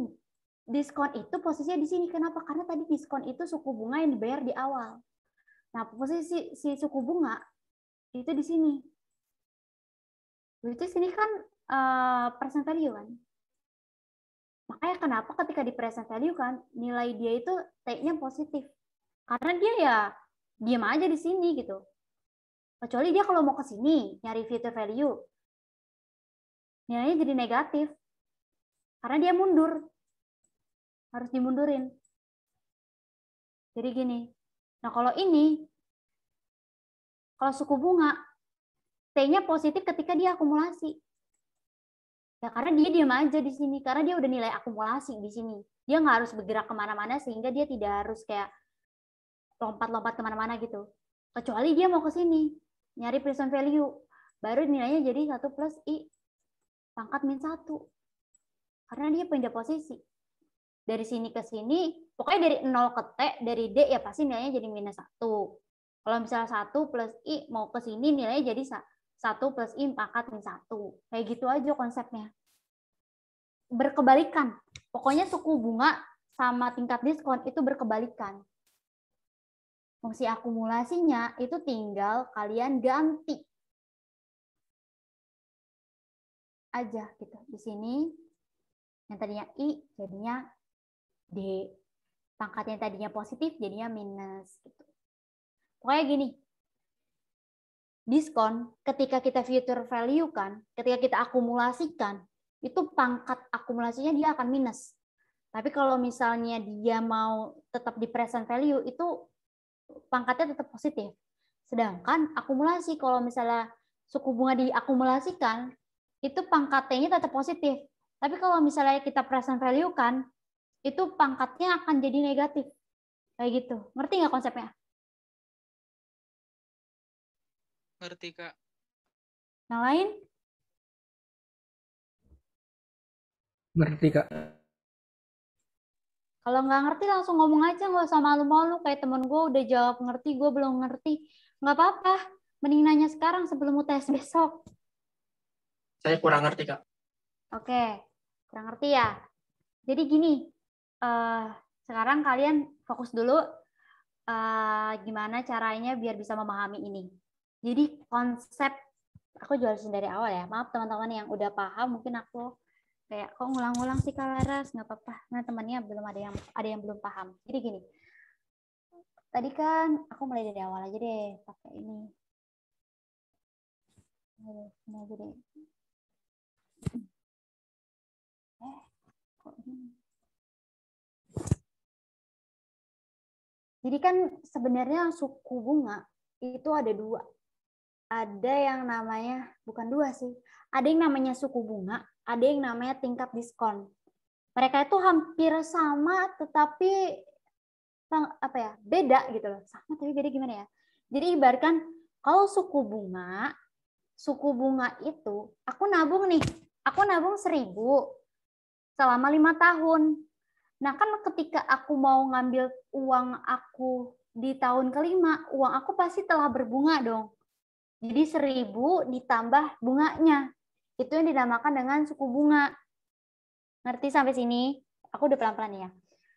diskon itu posisinya di sini. Kenapa? Karena tadi diskon itu suku bunga yang dibayar di awal. Nah, posisi si suku bunga itu di sini. Itu sini kan present value kan. Makanya kenapa ketika di present value kan nilai dia itu T-nya positif. Karena dia ya diam aja di sini gitu. Kecuali dia kalau mau ke sini nyari future value, nilainya jadi negatif. Karena dia mundur. Harus dimundurin. Jadi gini. Nah, kalau ini, kalau suku bunga, T-nya positif ketika dia akumulasi. Ya, karena dia diam aja di sini. Karena dia udah nilai akumulasi di sini. Dia nggak harus bergerak kemana-mana sehingga dia tidak harus kayak lompat-lompat kemana-mana gitu. Kecuali dia mau ke sini, nyari present value. Baru nilainya jadi 1 plus I pangkat min 1. Karena dia pindah posisi. Dari sini ke sini, pokoknya dari 0 ke T, dari D ya pasti nilainya jadi minus 1. Kalau misalnya 1 plus I mau ke sini nilainya jadi 1 plus I pangkat min 1. Kayak gitu aja konsepnya. Berkebalikan. Pokoknya suku bunga sama tingkat diskon itu berkebalikan. Fungsi akumulasinya itu tinggal kalian ganti aja gitu. Di sini yang tadinya I jadinya D. Pangkat yang tadinya positif jadinya minus gitu. Pokoknya gini. Diskon ketika kita future value kan, ketika kita akumulasikan, itu pangkat akumulasinya dia akan minus. Tapi kalau misalnya dia mau tetap di present value itu pangkatnya tetap positif. Sedangkan akumulasi kalau misalnya suku bunga diakumulasikan itu pangkat T-nya tetap positif. Tapi kalau misalnya kita present value kan itu pangkatnya akan jadi negatif. Kayak gitu. Ngerti nggak konsepnya? Ngerti, Kak. Yang lain? Ngerti, Kak. Kalau nggak ngerti langsung ngomong aja, nggak usah malu-malu. Kayak temen gue udah jawab ngerti, gue belum ngerti. Nggak apa-apa. Mending nanya sekarang sebelum UTS besok. Saya kurang ngerti, Kak. Oke, kurang ngerti ya. Jadi gini, sekarang kalian fokus dulu. gimana caranya biar bisa memahami ini. Jadi konsep, aku jelasin dari awal ya. Maaf teman-teman yang udah paham, mungkin aku kayak kok ngulang-ngulang sih Kak Laras, nggak apa-apa. Nah temannya belum ada yang belum paham. Jadi gini, tadi kan aku mulai dari awal aja deh, pakai ini. Ini aja deh. Kok ini? Jadi kan sebenarnya suku bunga itu ada dua. Ada yang namanya, bukan dua sih, ada yang namanya suku bunga, ada yang namanya tingkat diskon. Mereka itu hampir sama, tetapi apa ya, beda gitu loh. Sama tapi beda gimana ya? Jadi ibaratkan kalau suku bunga itu, aku nabung nih, aku nabung 1.000 selama 5 tahun. Nah kan ketika aku mau ngambil uang aku di tahun kelima, uang aku pasti telah berbunga dong. Jadi 1.000 ditambah bunganya. Itu yang dinamakan dengan suku bunga. Ngerti sampai sini? Aku udah pelan-pelan ya.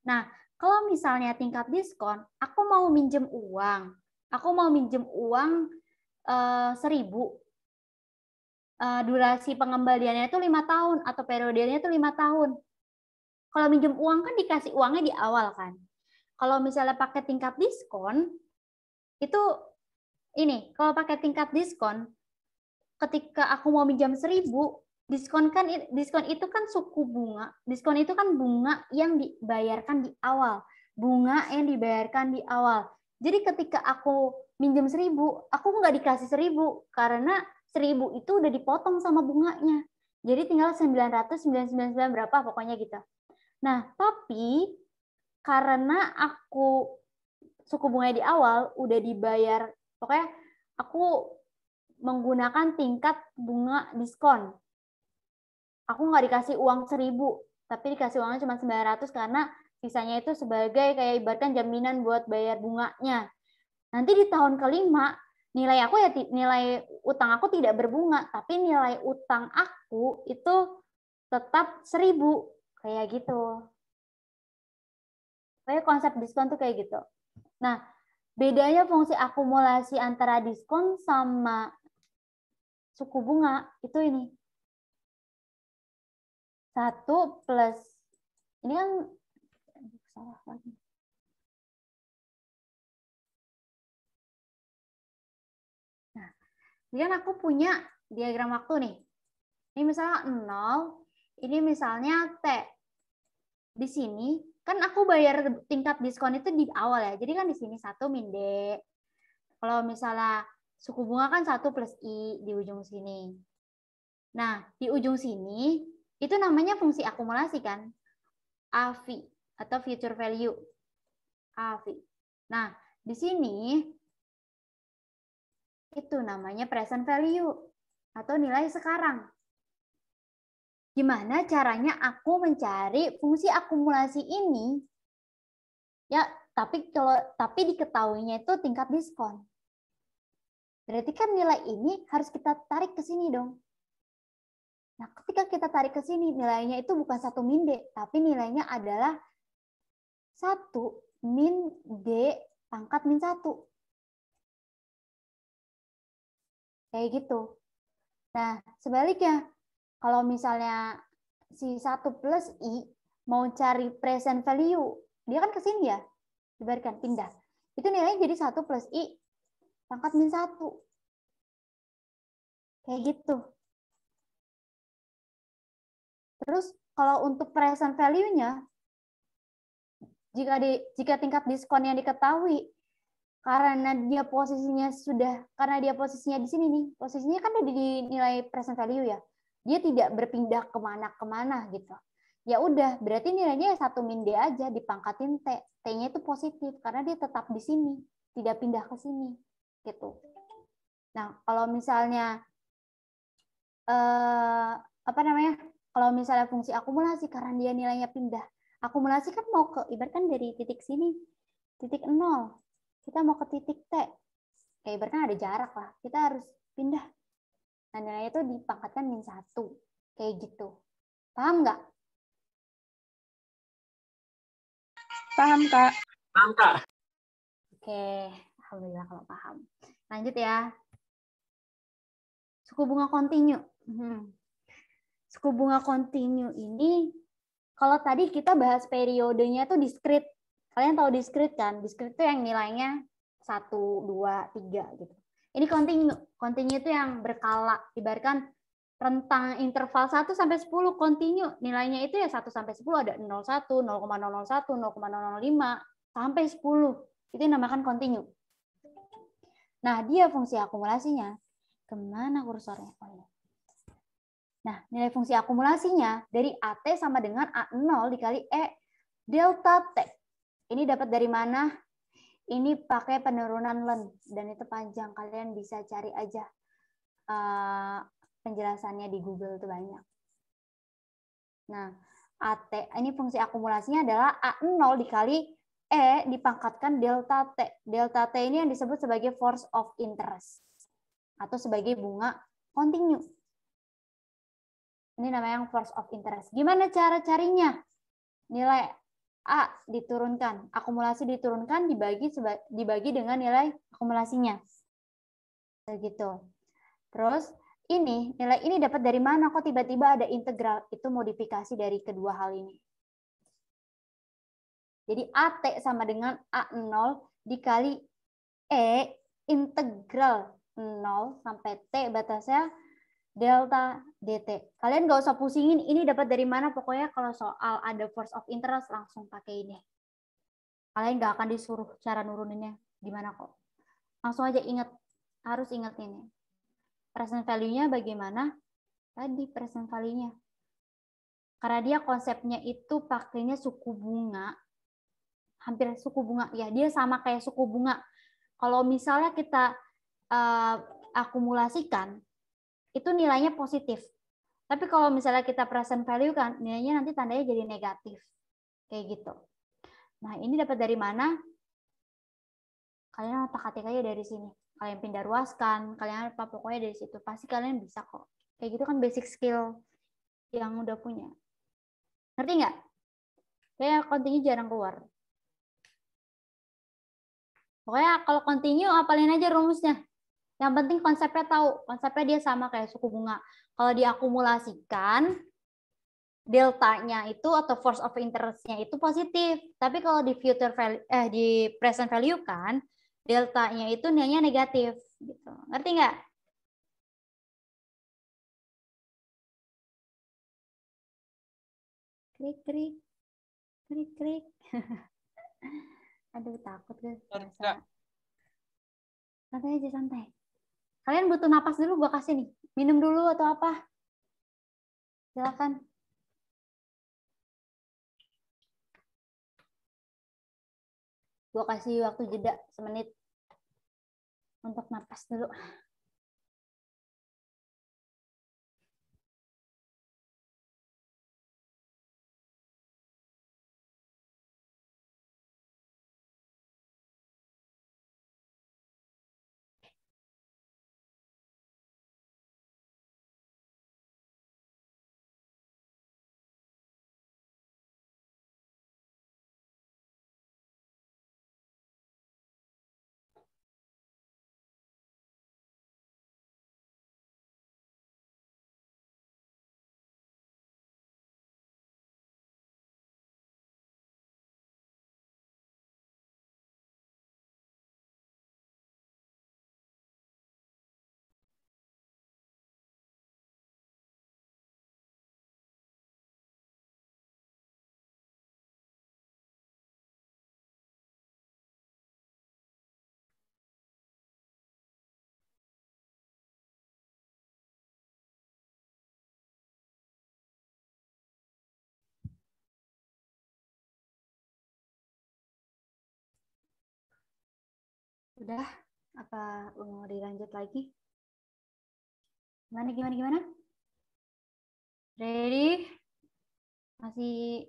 Nah, kalau misalnya tingkat diskon, aku mau minjem uang. Aku mau minjem uang 1.000. Durasi pengembaliannya itu 5 tahun atau periodenya itu 5 tahun. Kalau minjem uang kan dikasih uangnya di awal kan. Kalau misalnya pakai tingkat diskon, itu ini, kalau pakai tingkat diskon, ketika aku mau minjam 1.000, diskon itu kan suku bunga. Diskon itu kan bunga yang dibayarkan di awal. Bunga yang dibayarkan di awal. Jadi ketika aku minjem 1.000, aku nggak dikasih 1.000 karena 1.000 itu udah dipotong sama bunganya. Jadi tinggal 999 berapa pokoknya gitu. Nah, tapi karena aku suku bunga di awal udah dibayar, pokoknya aku menggunakan tingkat bunga diskon. Aku nggak dikasih uang 1.000, tapi dikasih uangnya cuma 900 karena sisanya itu sebagai kayak ibaratkan jaminan buat bayar bunganya. Nanti di tahun kelima, nilai utang aku tidak berbunga, tapi nilai utang aku itu tetap 1.000, kayak gitu. Kayak konsep diskon tuh kayak gitu. Nah, bedanya fungsi akumulasi antara diskon sama suku bunga itu ini. 1 plus, ini kan salah lagi. Nah, ini kan aku punya diagram waktu nih. Ini misalnya 0, ini misalnya T. Di sini kan aku bayar tingkat diskon itu di awal ya. Jadi kan di sini 1 min D. Kalau misalnya suku bunga kan 1 plus I di ujung sini. Nah, di ujung sini itu namanya fungsi akumulasi kan? AV atau future value. AV. Nah, di sini itu namanya present value atau nilai sekarang. Gimana caranya aku mencari fungsi akumulasi ini? Ya, tapi diketahuinya itu tingkat diskon. Berarti kan nilai ini harus kita tarik ke sini dong. Nah, ketika kita tarik ke sini, nilainya itu bukan 1 min D, tapi nilainya adalah 1 min D pangkat min 1. Kayak gitu. Nah, sebaliknya, kalau misalnya si 1 plus I mau cari present value, dia kan ke sini ya, ibaratkan pindah. Itu nilainya jadi 1 plus I pangkat min 1. Kayak gitu. Terus kalau untuk present value-nya, jika tingkat diskon yang diketahui, karena dia posisinya di sini nih, posisinya kan ada di nilai present value ya, dia tidak berpindah kemana-kemana gitu. Ya udah, berarti nilainya 1 min D aja dipangkatin T. T-nya itu positif karena dia tetap di sini, tidak pindah ke sini gitu. Nah, kalau misalnya kalau misalnya fungsi akumulasi karena dia nilainya pindah, akumulasi kan mau ke ibaratkan dari titik sini, titik 0, kita mau ke titik T, kayak ibaratkan ada jarak lah, kita harus pindah. Nah, nilainya itu dipangkatkan min 1, kayak gitu. Paham nggak? Paham, Kak. Paham, Kak. Oke, alhamdulillah kalau paham. Lanjut ya. Suku bunga kontinu. Suku bunga kontinu ini, kalau tadi kita bahas periodenya itu discrete. Kalian tahu discrete kan? Discrete itu yang nilainya 1, 2, 3 gitu. Ini kontinu. Kontinu itu yang berkala. Ibaratkan rentang interval 1 sampai 10 kontinu. Nilainya itu ya 1 sampai 10 ada 0,1, 0,001, 0,005 sampai 10. Itu dinamakan kontinu. Nah, dia fungsi akumulasinya. Kemana kursornya? Oh, ya. Nah, nilai fungsi akumulasinya dari AT sama dengan A0 dikali E delta T. Ini dapat dari mana? Ini pakai penurunan Len, dan itu panjang. Kalian bisa cari aja penjelasannya di Google, itu banyak. Nah, AT, ini fungsi akumulasinya adalah A0 dikali E dipangkatkan delta T. Delta T ini yang disebut sebagai force of interest atau sebagai bunga kontinu. Ini namanya yang force of interest. Gimana cara carinya? Nilai A diturunkan, akumulasi diturunkan, dibagi dengan nilai akumulasinya. Begitu. Terus ini, nilai ini dapat dari mana? Kok tiba-tiba ada integral? Itu modifikasi dari kedua hal ini. Jadi AT sama dengan A0 dikali E integral 0 sampai T batasnya delta dt. Kalian nggak usah pusingin ini dapat dari mana, pokoknya kalau soal ada force of interest langsung pakai ini. Kalian nggak akan disuruh cara nuruninnya gimana kok. Langsung aja ingat, harus ingat ini. Present value-nya bagaimana? Tadi present value-nya. Karena dia konsepnya itu pakainya suku bunga, hampir suku bunga ya, dia sama kayak suku bunga. Kalau misalnya kita akumulasikan, itu nilainya positif. Tapi kalau misalnya kita present value kan, nilainya nanti tandanya jadi negatif. Kayak gitu. Nah, ini dapat dari mana? Kalian otak-atik aja dari sini. Kalian pindah ruaskan, kalian apa, pokoknya dari situ. Pasti kalian bisa kok. Kayak gitu kan basic skill yang udah punya. Ngerti nggak? Kayak kontinu jarang keluar. Pokoknya kalau kontinu, apalin aja rumusnya. Yang penting konsepnya tahu, konsepnya dia sama kayak suku bunga. Kalau diakumulasikan, deltanya itu atau force of interest-nya itu positif. Tapi kalau di future value, di present value kan, deltanya itu nilainya negatif. Gitu. Ngerti nggak? Krik, krik, krik, krik. Aduh, takut guys. Santai aja, santai. Kalian butuh napas dulu, gue kasih nih. Minum dulu atau apa? Silakan. Gue kasih waktu jeda semenit untuk napas dulu. Udah? Apa mau dilanjut lagi? Gimana? Ready? Masih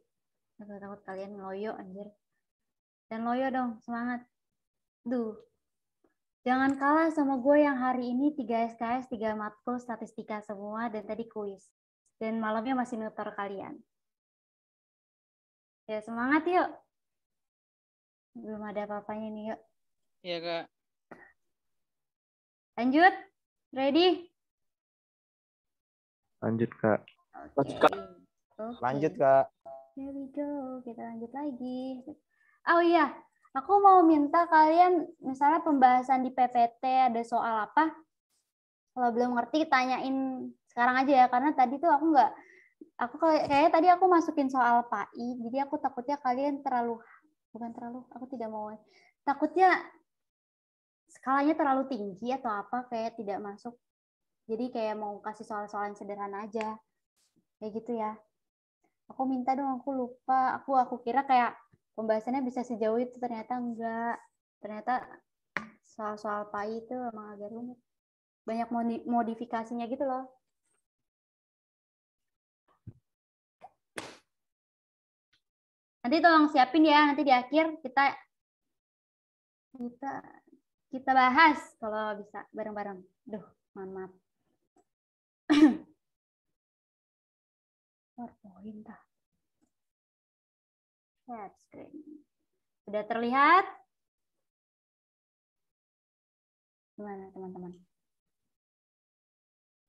takut kalian ngeloyo anjir. Dan loyo dong, semangat. Duh. Jangan kalah sama gue yang hari ini 3 SKS, 3 matkul, statistika semua, dan tadi kuis. Dan malamnya masih nutor kalian. Ya, semangat yuk. Belum ada apa-apanya nih, yuk. Iya, Kak. Lanjut. Ready? Lanjut, Kak. Oke. Oke. Lanjut, Kak. Here we go. Kita lanjut lagi. Oh iya, aku mau minta kalian misalnya pembahasan di PPT ada soal apa? Kalau belum ngerti tanyain sekarang aja ya, karena tadi tuh kayaknya tadi aku masukin soal PAI, jadi aku takutnya kalian aku tidak mau, takutnya skalanya terlalu tinggi atau apa, kayak tidak masuk. Jadi kayak mau kasih soal-soal yang sederhana aja. Kayak gitu ya. Aku minta dong, aku lupa. Aku kira kayak pembahasannya bisa sejauh itu, ternyata enggak. Ternyata soal-soal PAI itu emang agak rumit. Banyak modifikasinya gitu loh. Nanti tolong siapin ya, nanti di akhir kita bahas kalau bisa bareng-bareng. Duh, mohon maaf. PowerPoint dah. Share screen. Sudah terlihat? Gimana teman-teman?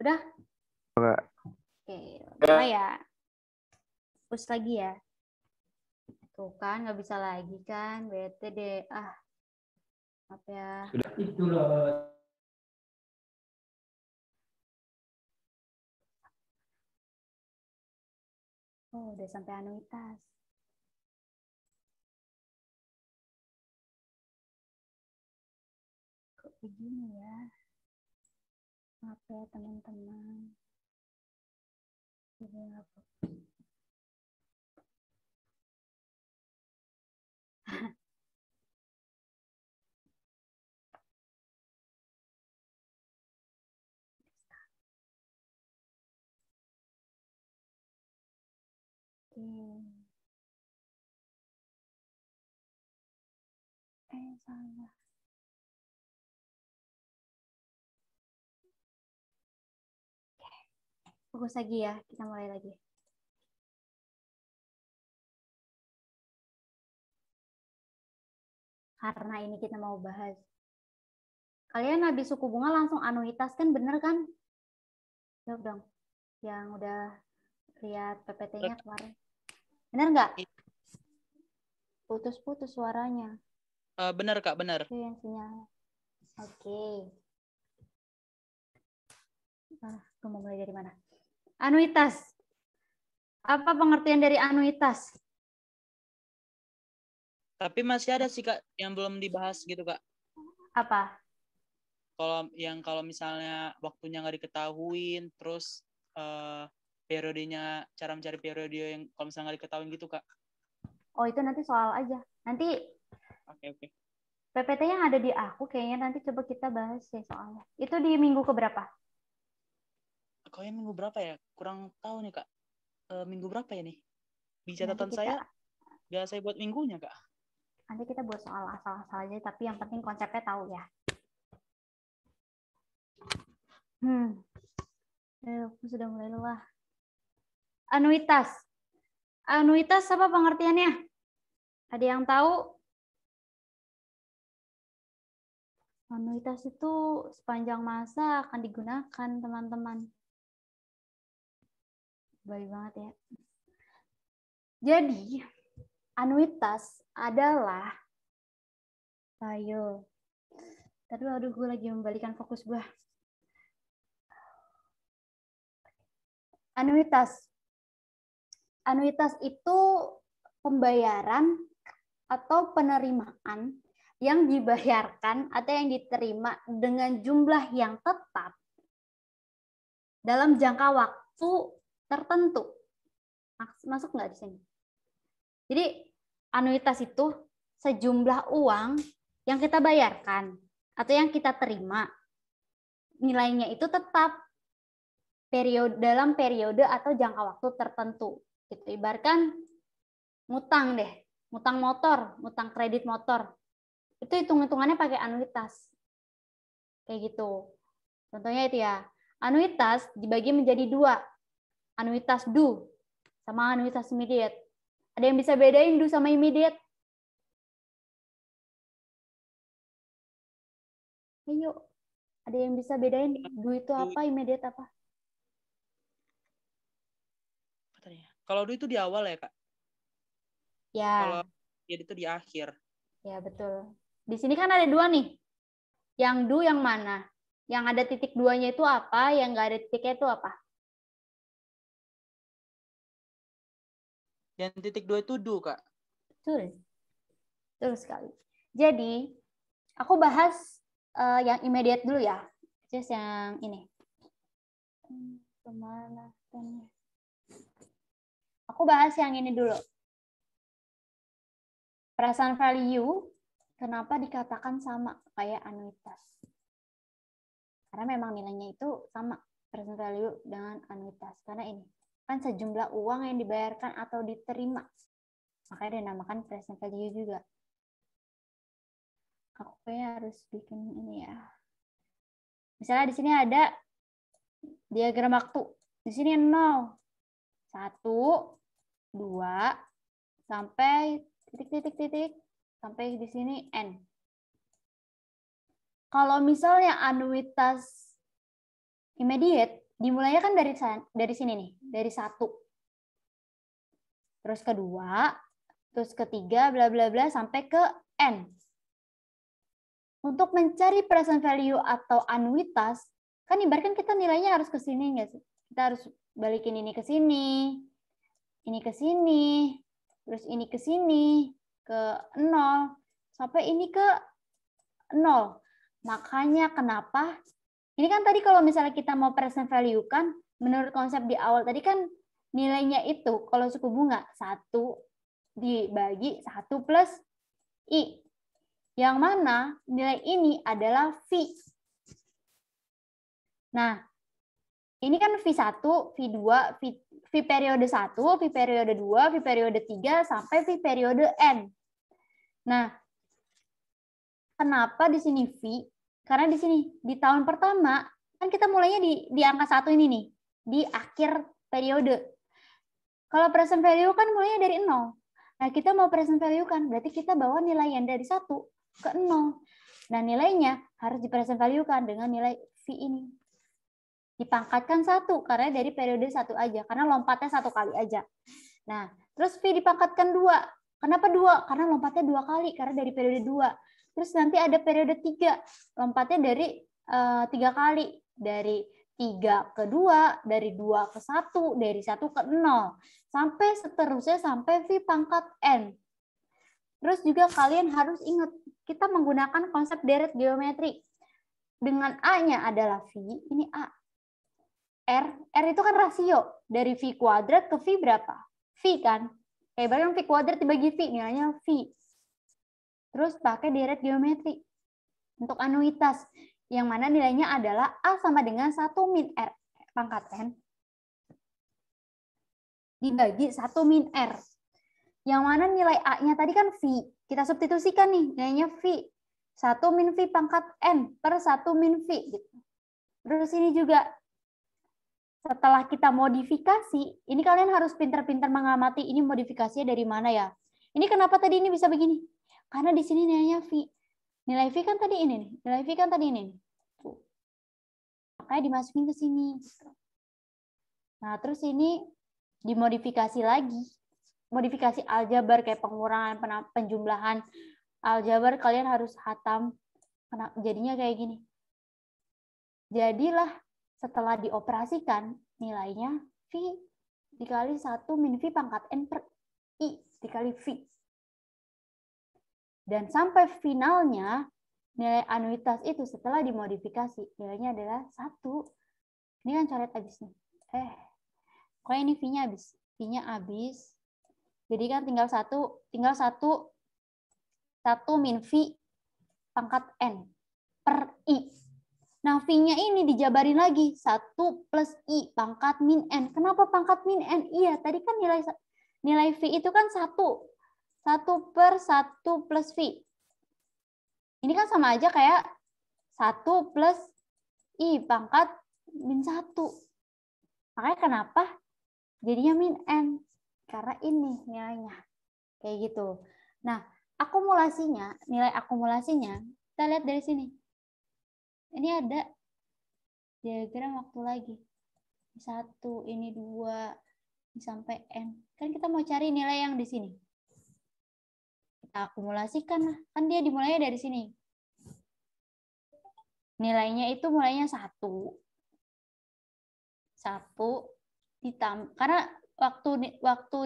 Udah? Oke, udah ya. Push lagi ya. Tuh kan, nggak bisa lagi kan. Bete deh. Apa ya? Sudah itu loh. Oh, udah sampai anuitas. Kok begini ya? Maaf ya teman-teman. Salah. Fokus lagi ya, kita mulai lagi. Karena ini kita mau bahas. Kalian habis suku bunga langsung anuitas kan, bener kan? Jawab dong. Yang udah lihat PPT-nya kemarin. Bener nggak? Putus-putus suaranya. Benar, Kak, benar. Itu yang sinyal. Oke. Aku mau mulai dari mana? Anuitas. Apa pengertian dari anuitas? Tapi masih ada sih, Kak, yang belum dibahas gitu, Kak. Apa? Kalau misalnya waktunya nggak diketahuin, terus periodenya, cara mencari periode yang kalau misalnya nggak diketahuin gitu, Kak. Oh, itu nanti soal aja. Nanti Oke. PPT yang ada di aku kayaknya nanti coba kita bahas ya soalnya. Itu di minggu keberapa? Kayaknya minggu berapa ya? Kurang tahu nih, Kak. Minggu berapa ya nih? Di catatan Nanti saya nggak saya buat minggunya, Kak. Nanti kita buat soal asal-asal aja, tapi yang penting konsepnya tahu ya. Aku sudah mulai lelah. Anuitas. Anuitas apa pengertiannya? Ada yang tahu? Anuitas itu sepanjang masa akan digunakan, teman-teman. Baik banget ya. Jadi, anuitas adalah aduh, gue lagi membalikan fokus gue. Anuitas itu pembayaran atau penerimaan yang dibayarkan atau yang diterima dengan jumlah yang tetap dalam jangka waktu tertentu. Masuk nggak di sini? Jadi anuitas itu sejumlah uang yang kita bayarkan atau yang kita terima. Nilainya itu tetap dalam periode atau jangka waktu tertentu. Gitu. Ibaratkan ngutang deh, ngutang motor, ngutang kredit motor. Itu hitung-hitungannya pakai anuitas. Kayak gitu. Contohnya itu ya. Anuitas dibagi menjadi 2. Anuitas due sama anuitas immediate. Ada yang bisa bedain due sama immediate? Ayo, ada yang bisa bedain do itu apa, immediate apa? Kalau do itu di awal ya, Kak? Ya. Kalau immediate itu di akhir. Ya, betul. Di sini kan ada dua nih. Yang do yang mana? Yang ada titik duanya itu apa? Yang nggak ada titiknya itu apa? Yang titik 2 itu do, Kak. Betul. Betul sekali. Jadi, aku bahas yang immediate dulu ya. Just yang ini. Kemana? Aku bahas yang ini dulu. Present value, kenapa dikatakan sama kayak anuitas? Karena memang nilainya itu sama present value dengan anuitas. Karena ini kan sejumlah uang yang dibayarkan atau diterima. Makanya dinamakan present value juga. Aku kayaknya harus bikin ini ya. Misalnya di sini ada diagram waktu. Di sini 0, 1, 2, sampai titik, sampai di sini N. Kalau misalnya anuitas immediate, dimulainya kan dari sini nih, dari 1. Terus kedua, terus ketiga, bla bla bla, sampai ke N. Untuk mencari present value atau anuitas, kan ibaratkan kita nilainya harus ke sini nggak sih? Kita harus balikin ini ke sini, terus ini ke sini, ke 0, sampai ini ke 0. Makanya kenapa? Ini kan tadi kalau misalnya kita mau present value kan, menurut konsep di awal tadi kan nilainya itu, kalau suku bunga, 1 dibagi 1 plus I. Yang mana nilai ini adalah V. Nah, ini kan V1, V2, V periode 1, V periode 2, V periode 3, sampai V periode N. Nah, kenapa di sini V? Karena di sini, di tahun pertama, kan kita mulainya di angka 1 ini nih, di akhir periode. Kalau present value kan mulainya dari 0. Nah, kita mau present value kan, berarti kita bawa nilai yang dari 1 ke 0. Nah, nilainya harus di-present value-kan dengan nilai V ini. Dipangkatkan 1, karena dari periode 1 aja, karena lompatnya 1 kali aja. Nah, terus V dipangkatkan 2. Kenapa 2? Karena lompatnya 2 kali, karena dari periode 2. Terus nanti ada periode 3, lompatnya dari 3 kali. Dari 3 ke 2, dari 2 ke 1, dari 1 ke 0. Sampai seterusnya sampai V pangkat N. Terus juga kalian harus ingat, kita menggunakan konsep deret geometri. Dengan A-nya adalah V, ini A. R itu kan rasio. Dari V kuadrat ke V berapa? V kan? Kayak barang V kuadrat dibagi V, nilainya V. Terus pakai deret geometri. Untuk anuitas, yang mana nilainya adalah A sama dengan 1 min R pangkat N dibagi 1 min R. Yang mana nilai A-nya tadi kan V. Kita substitusikan nih, nilainya V. 1 min V pangkat N per 1 min V. Gitu. Terus ini juga, setelah kita modifikasi, ini kalian harus pintar-pintar mengamati ini modifikasinya dari mana ya. Ini kenapa tadi ini bisa begini? Karena di sini nilainya V. Nilai V kan tadi ini nih. Nilai V kan tadi ini nih. Tuh. Makanya dimasukin ke sini. Nah, terus ini dimodifikasi lagi. Modifikasi aljabar kayak pengurangan, penjumlahan aljabar kalian harus hatam. Jadinya kayak gini. Jadilah setelah dioperasikan nilainya V dikali 1 min V pangkat N per I dikali V. Dan sampai finalnya nilai anuitas itu setelah dimodifikasi nilainya adalah 1. Ini kan coret habis nih. Kok ini V-nya habis? V-nya habis. Jadi kan tinggal 1 min V pangkat N per I. Nah, V-nya ini dijabarin lagi. 1 plus I pangkat min N. Kenapa pangkat min N? Iya, tadi kan nilai V itu kan 1. 1 per 1 plus V. Ini kan sama aja kayak 1 plus I pangkat min 1. Makanya kenapa jadinya min N? Karena ini nilainya. Kayak gitu. Nah, akumulasinya, nilai akumulasinya, kita lihat dari sini. Ini ada diagram waktu lagi. 1, ini 2, ini sampai N. Kan kita mau cari nilai yang di sini. Kita akumulasikan lah. Kan dia dimulainya dari sini. Nilainya itu mulainya 1. 1 ditambah, karena waktu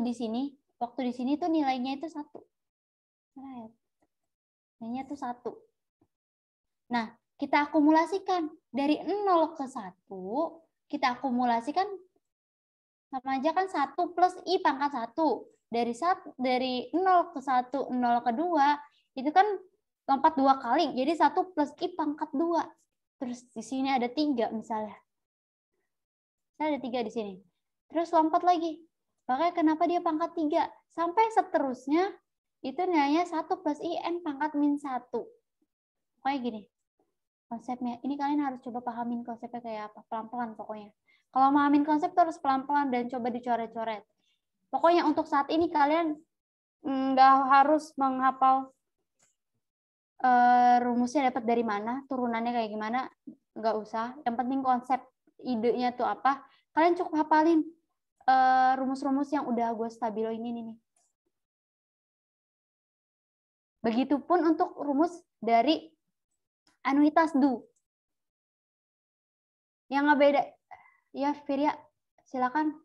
di sini tuh nilainya itu 1. Nilainya itu 1. Nah, kita akumulasikan dari 0 ke 1, kita akumulasikan sama aja kan 1 plus I pangkat 1. Dari 0 ke 1, 0 ke 2, itu kan lompat 2 kali. Jadi 1 plus I pangkat 2. Terus di sini ada 3 misalnya. Ada 3 di sini. Terus lompat lagi. Makanya kenapa dia pangkat 3? Sampai seterusnya, itu nilainya 1 plus IN pangkat min 1. Pokoknya gini. Konsepnya. Ini kalian harus coba pahamin konsepnya kayak apa. Pelan-pelan pokoknya. Kalau pahamin konsep itu harus pelan-pelan dan coba dicoret-coret. Pokoknya untuk saat ini kalian nggak harus menghafal rumusnya dapat dari mana, turunannya kayak gimana, nggak usah. Yang penting konsep idenya tuh apa. Kalian cukup hafalin rumus-rumus yang udah gue stabiloin ini nih. Begitupun untuk rumus dari anuitas du. Yang nggak beda. Ya, Firya, silakan.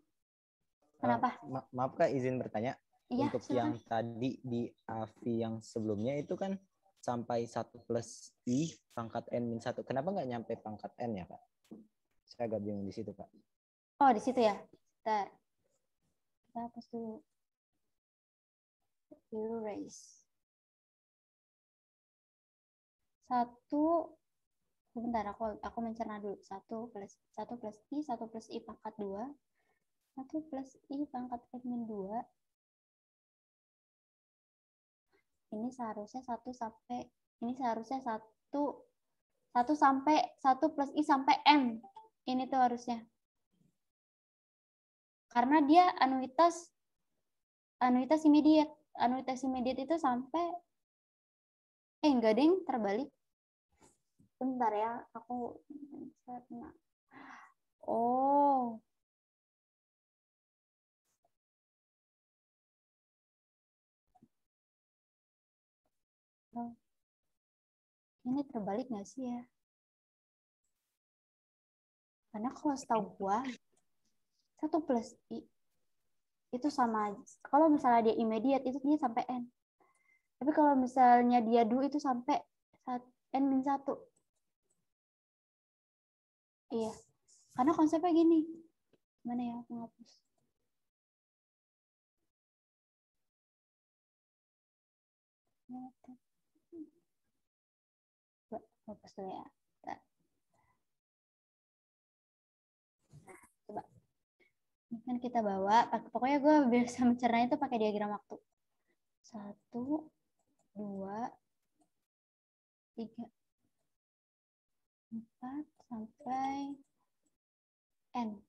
Kenapa? Maaf Kak, izin bertanya. Iya, Untuk silakan. yang tadi di AVI yang sebelumnya itu kan sampai 1 plus I pangkat N min 1. Kenapa nggak nyampe pangkat N ya Kak? Saya agak bingung di situ Kak. Oh, di situ ya. Kita hapus dulu. Erase. 1, sebentar aku mencerna dulu. 1 plus I, 1 plus I pangkat 2. 1 plus I pangkat N min 2. Ini seharusnya 1 sampai 1 plus I sampai N. Ini tuh harusnya. Karena dia anuitas immediate. Anuitas immediate itu sampai enggak ding, terbalik. Bentar ya, aku oh. Ini terbalik nggak sih ya? Karena kalau setahu gua 1 plus I itu sama aja. Kalau misalnya dia immediate itu dia sampai N. Tapi kalau misalnya dia du itu sampai N min 1. Iya. Karena konsepnya gini. Mana ya aku ngapus. Hapus dulu ya. Nah, coba. Ini kan kita bawa, pokoknya gue biasa mencerna itu pakai diagram waktu. 1, 2, 3, 4, sampai N.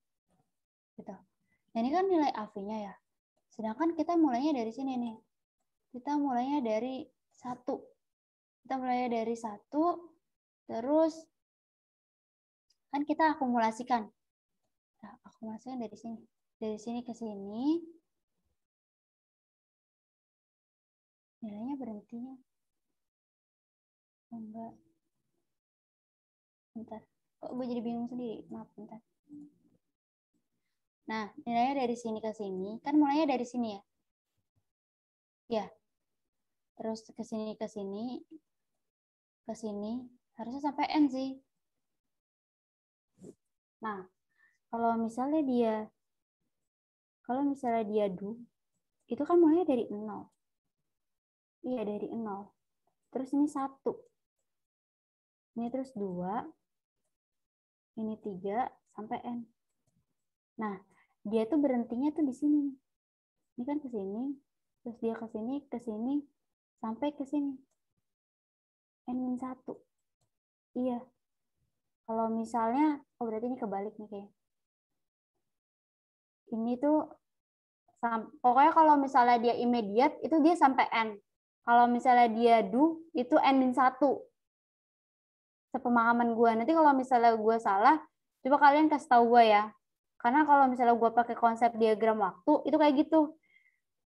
Gitu. Nah, ini kan nilai AV-nya ya. Sedangkan kita mulainya dari sini nih. Kita mulainya dari 1. Kita mulainya dari 1, terus kan kita akumulasikan. Nah, akumulasikan dari sini. Dari sini ke sini. Nilainya berhentinya. Oh, enggak. Bentar. Kok gue jadi bingung sendiri? Maaf, bentar. Nah, nilainya dari sini ke sini. Kan mulainya dari sini ya. Ya. Terus ke sini, ke sini. Ke sini. Harusnya sampai N sih. Nah, kalau misalnya dia du, itu kan mulainya dari 0. Iya, dari 0. Terus ini 1. Ini terus 2. Ini 3 sampai N. Nah, dia tuh berhentinya tuh di sini. Ini kan ke sini, terus dia ke sini, sampai ke sini. N-1. Iya. Kalau misalnya, oh berarti ini kebalik nih kayak. Ini tuh, pokoknya kalau misalnya dia immediate, itu dia sampai N. Kalau misalnya dia do, itu N-1. sepemahaman gue. Nanti kalau misalnya gue salah, coba kalian kasih tahu gue ya. Karena kalau misalnya gue pakai konsep diagram waktu, itu kayak gitu.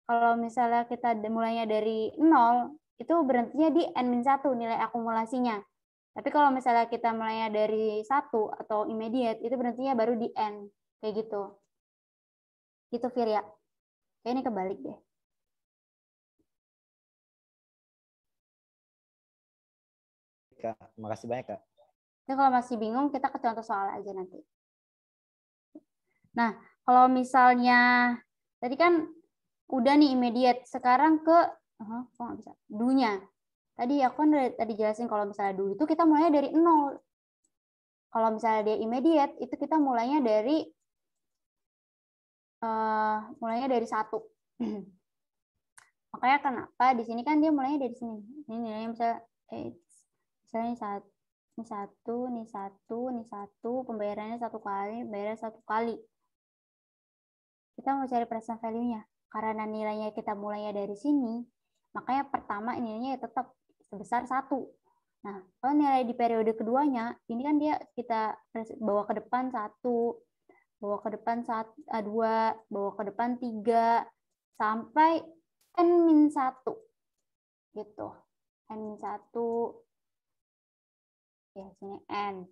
Kalau misalnya kita mulainya dari 0, itu berhentinya di N-1 nilai akumulasinya. Tapi kalau misalnya kita mulainya dari 1 atau immediate, itu berhentinya baru di N. Kayak gitu. Gitu, Fir ya. Kayak ini kebalik deh. Kak, makasih banyak, Kak. Jadi kalau masih bingung, kita ke contoh soal aja nanti. Nah, kalau misalnya, tadi kan udah nih immediate, sekarang ke, kok nggak bisa, do-nya. Tadi aku kan tadi jelasin kalau misalnya do itu kita mulainya dari 0. Kalau misalnya dia immediate, itu kita mulainya dari 1. Makanya kenapa di sini kan dia mulainya dari sini. Ini nilainya misalnya ini satu, pembayarannya 1 kali, pembayaran 1 kali. Kita mau cari present value-nya. Karena nilainya kita mulainya dari sini, makanya pertama nilainya tetap sebesar 1. Nah, kalau nilai di periode keduanya, ini kan dia kita bawa ke depan 1, bawa ke depan 2, bawa ke depan 3, sampai N-1. Gitu. N-1. Ya, sini N.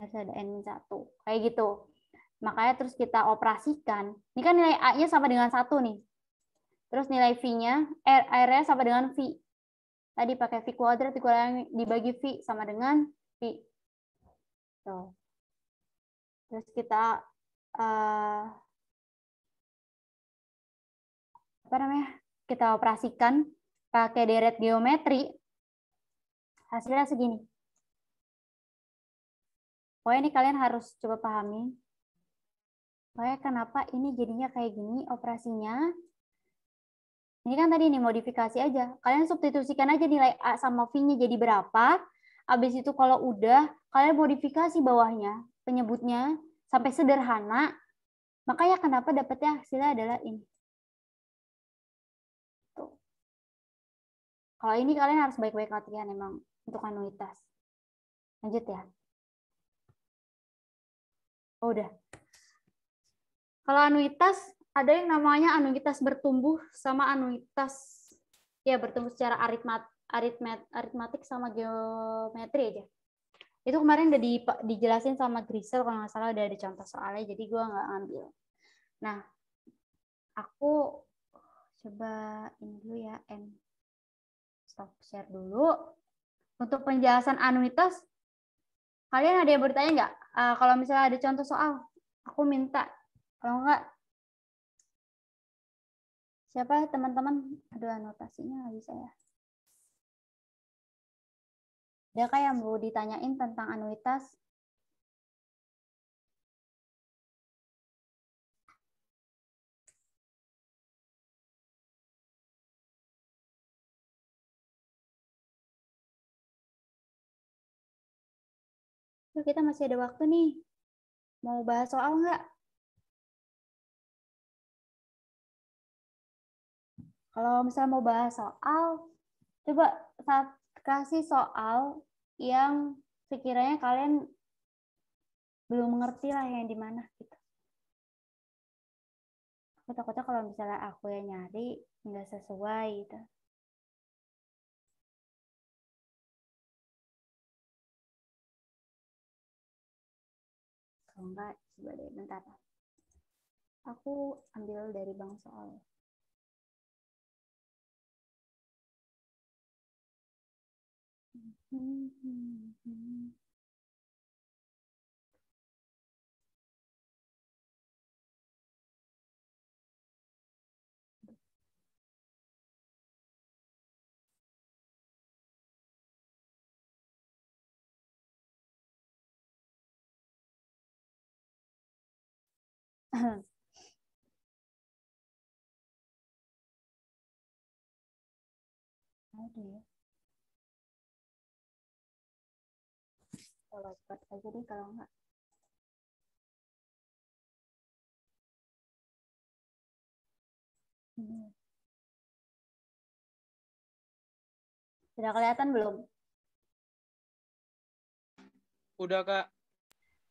Harus ada N-1. Kayak gitu. Makanya terus kita operasikan. Ini kan nilai A-nya sama dengan 1 nih. Terus nilai V-nya, R-nya sama dengan V. Tadi pakai V kuadrat dibagi V sama dengan V. Tuh. Terus kita kita operasikan pakai deret geometri. Hasilnya segini. Pokoknya ini kalian harus coba pahami. Pokoknya kenapa ini jadinya kayak gini operasinya. Ini kan tadi nih modifikasi aja. Kalian substitusikan aja nilai A sama V-nya jadi berapa. Habis itu kalau udah, kalian modifikasi bawahnya, penyebutnya, sampai sederhana. Makanya kenapa dapetnya hasilnya adalah ini. Tuh. Kalau ini kalian harus baik-baik latihan emang untuk anuitas. Lanjut ya. Oh, udah. Kalau anuitas, ada yang namanya anuitas bertumbuh sama anuitas ya bertumbuh secara aritmatik sama geometri aja. Itu kemarin udah dijelasin sama Grisel kalau nggak salah, udah ada contoh soalnya, jadi gue nggak ngambil. Nah, aku coba ini dulu ya, stop share dulu. Untuk penjelasan anuitas, kalian ada yang bertanya nggak? Kalau misalnya ada contoh soal, aku minta. Kalau nggak, siapa teman-teman? Aduh, anotasinya nggak bisa ya. Ada kayak yang mau ditanyain tentang anuitas? Kita masih ada waktu nih. Mau bahas soal nggak? Kalau misalnya mau bahas soal, coba kasih soal yang sekiranya kalian belum mengerti lah yang di mana gitu. Aku takutnya kalau misalnya aku yang nyari nggak sesuai gitu. Kalau enggak, coba deh bentar. Aku ambil dari bank soal. Aduh ya. Kalau cepat aja deh kalau enggak. Sudah kelihatan belum? Udah, Kak.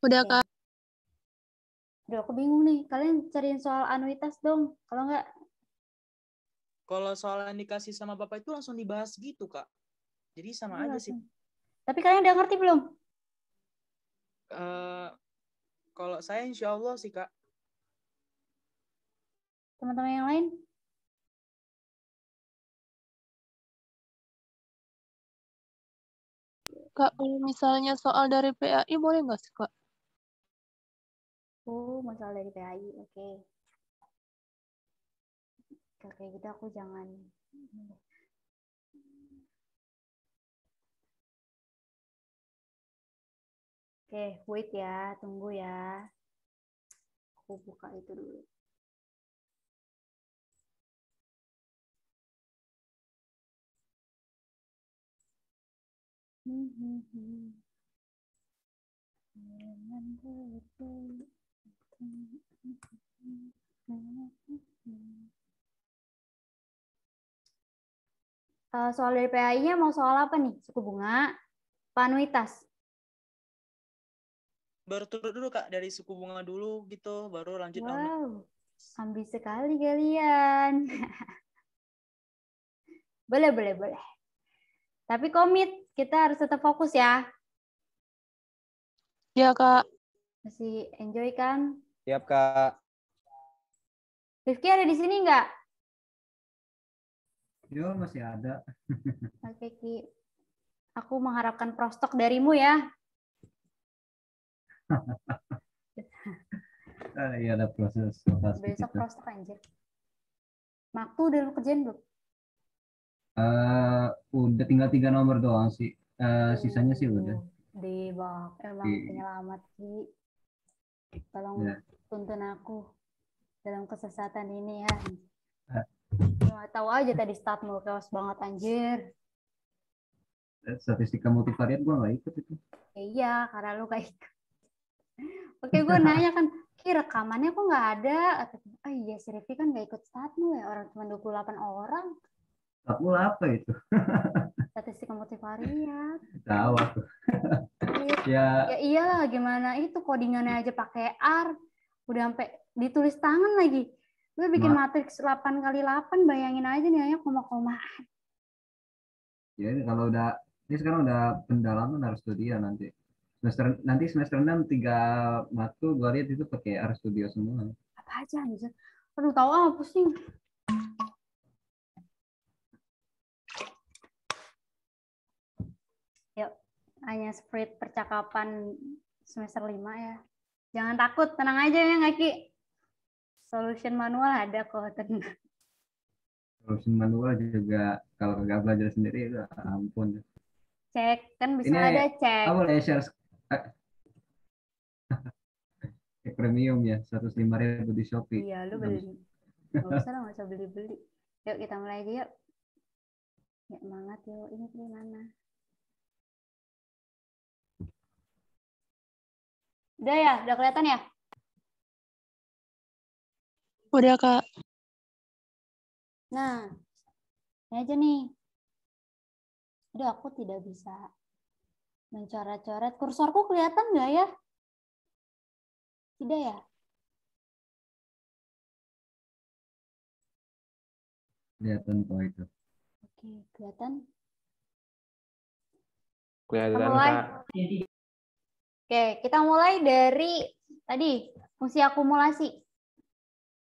Udah, Oke. Kak. Udah, aku bingung nih. Kalian cariin soal anuitas dong. Kalau nggak, Kalau soal yang dikasih sama Bapak itu langsung dibahas gitu, Kak. Jadi sama aja sih. langsung. Tapi kalian udah ngerti belum? Kalau saya insya Allah sih, Kak. Teman-teman yang lain? Kak, kalau misalnya soal dari PAI boleh nggak sih, Kak? Oh, masalah dari PAI. Oke. Kalau kayak gitu aku jangan. Oke, wait ya. Tunggu ya. Aku buka itu dulu. Soal dari PAI-nya mau soal apa nih? Suku bunga, anuitas. Baru turun dulu, Kak. Dari suku bunga dulu gitu. Baru lanjut Wow, ambis sekali kalian. Boleh, boleh, boleh. Tapi komit, kita harus tetap fokus ya. Ya, Kak. Masih enjoy kan? Siap, Kak. Rifki ada di sini nggak? Yo, masih ada. Oke, Ki. Aku mengharapkan prostok darimu ya. Iya, ada proses pasti Besok gitu. prostok anjir. Maktu udah lu kerjain belum? Udah tinggal 3 nomor doang sih. Sisanya sih udah. Debak, emang penyelamat Ki. Tolong Ya. tuntun aku dalam kesesatan ini ya. Cuma tahu aja tadi statmu chaos banget anjir. Statistika multivariat gue nggak ikut itu. Iya, karena lu kayak ikut. Oke, gue nanya kan, Ki rekamannya kok nggak ada? Oh iya, si Rifki kan nggak ikut statmu ya, orang cuma 28 orang. Statmu apa itu? Statistika multivariat. Tahu aku. Ya iyalah, gimana itu codingannya aja pakai R. Udah sampai ditulis tangan lagi. Gue bikin matriks 8x8, bayangin aja nih hanya koma-komaan. Ya kalau udah, ini sekarang udah pendalaman RStudio nanti. Semester 6 3 matkul gue lihat itu pakai RStudio semua. Apa aja anjir. Aduh, tahu ah, pusing. Yuk, hanya spread percakapan semester 5 ya. Jangan takut, tenang aja ya nggak Ki? Solution manual ada kok, tenang. Solution manual juga kalau nggak belajar sendiri, ya ampun. Cek, kan bisa Ini ada cek. apa boleh share premium ya, 105.000 di Shopee. Iya, lu beli. Nggak usah lah, nggak usah beli-beli. Yuk, kita mulai aja yuk. Ya, semangat yuk. Ini dari mana? Udah ya? Udah kelihatan ya? Udah, Kak. Nah, ini aja nih. Udah, aku tidak bisa mencoret-coret. Kursorku kelihatan nggak ya? Tidak ya? Kelihatan kok itu. Oke, kelihatan. Kelihatan, Mulai. Kak. Oke, kita mulai dari tadi, fungsi akumulasi.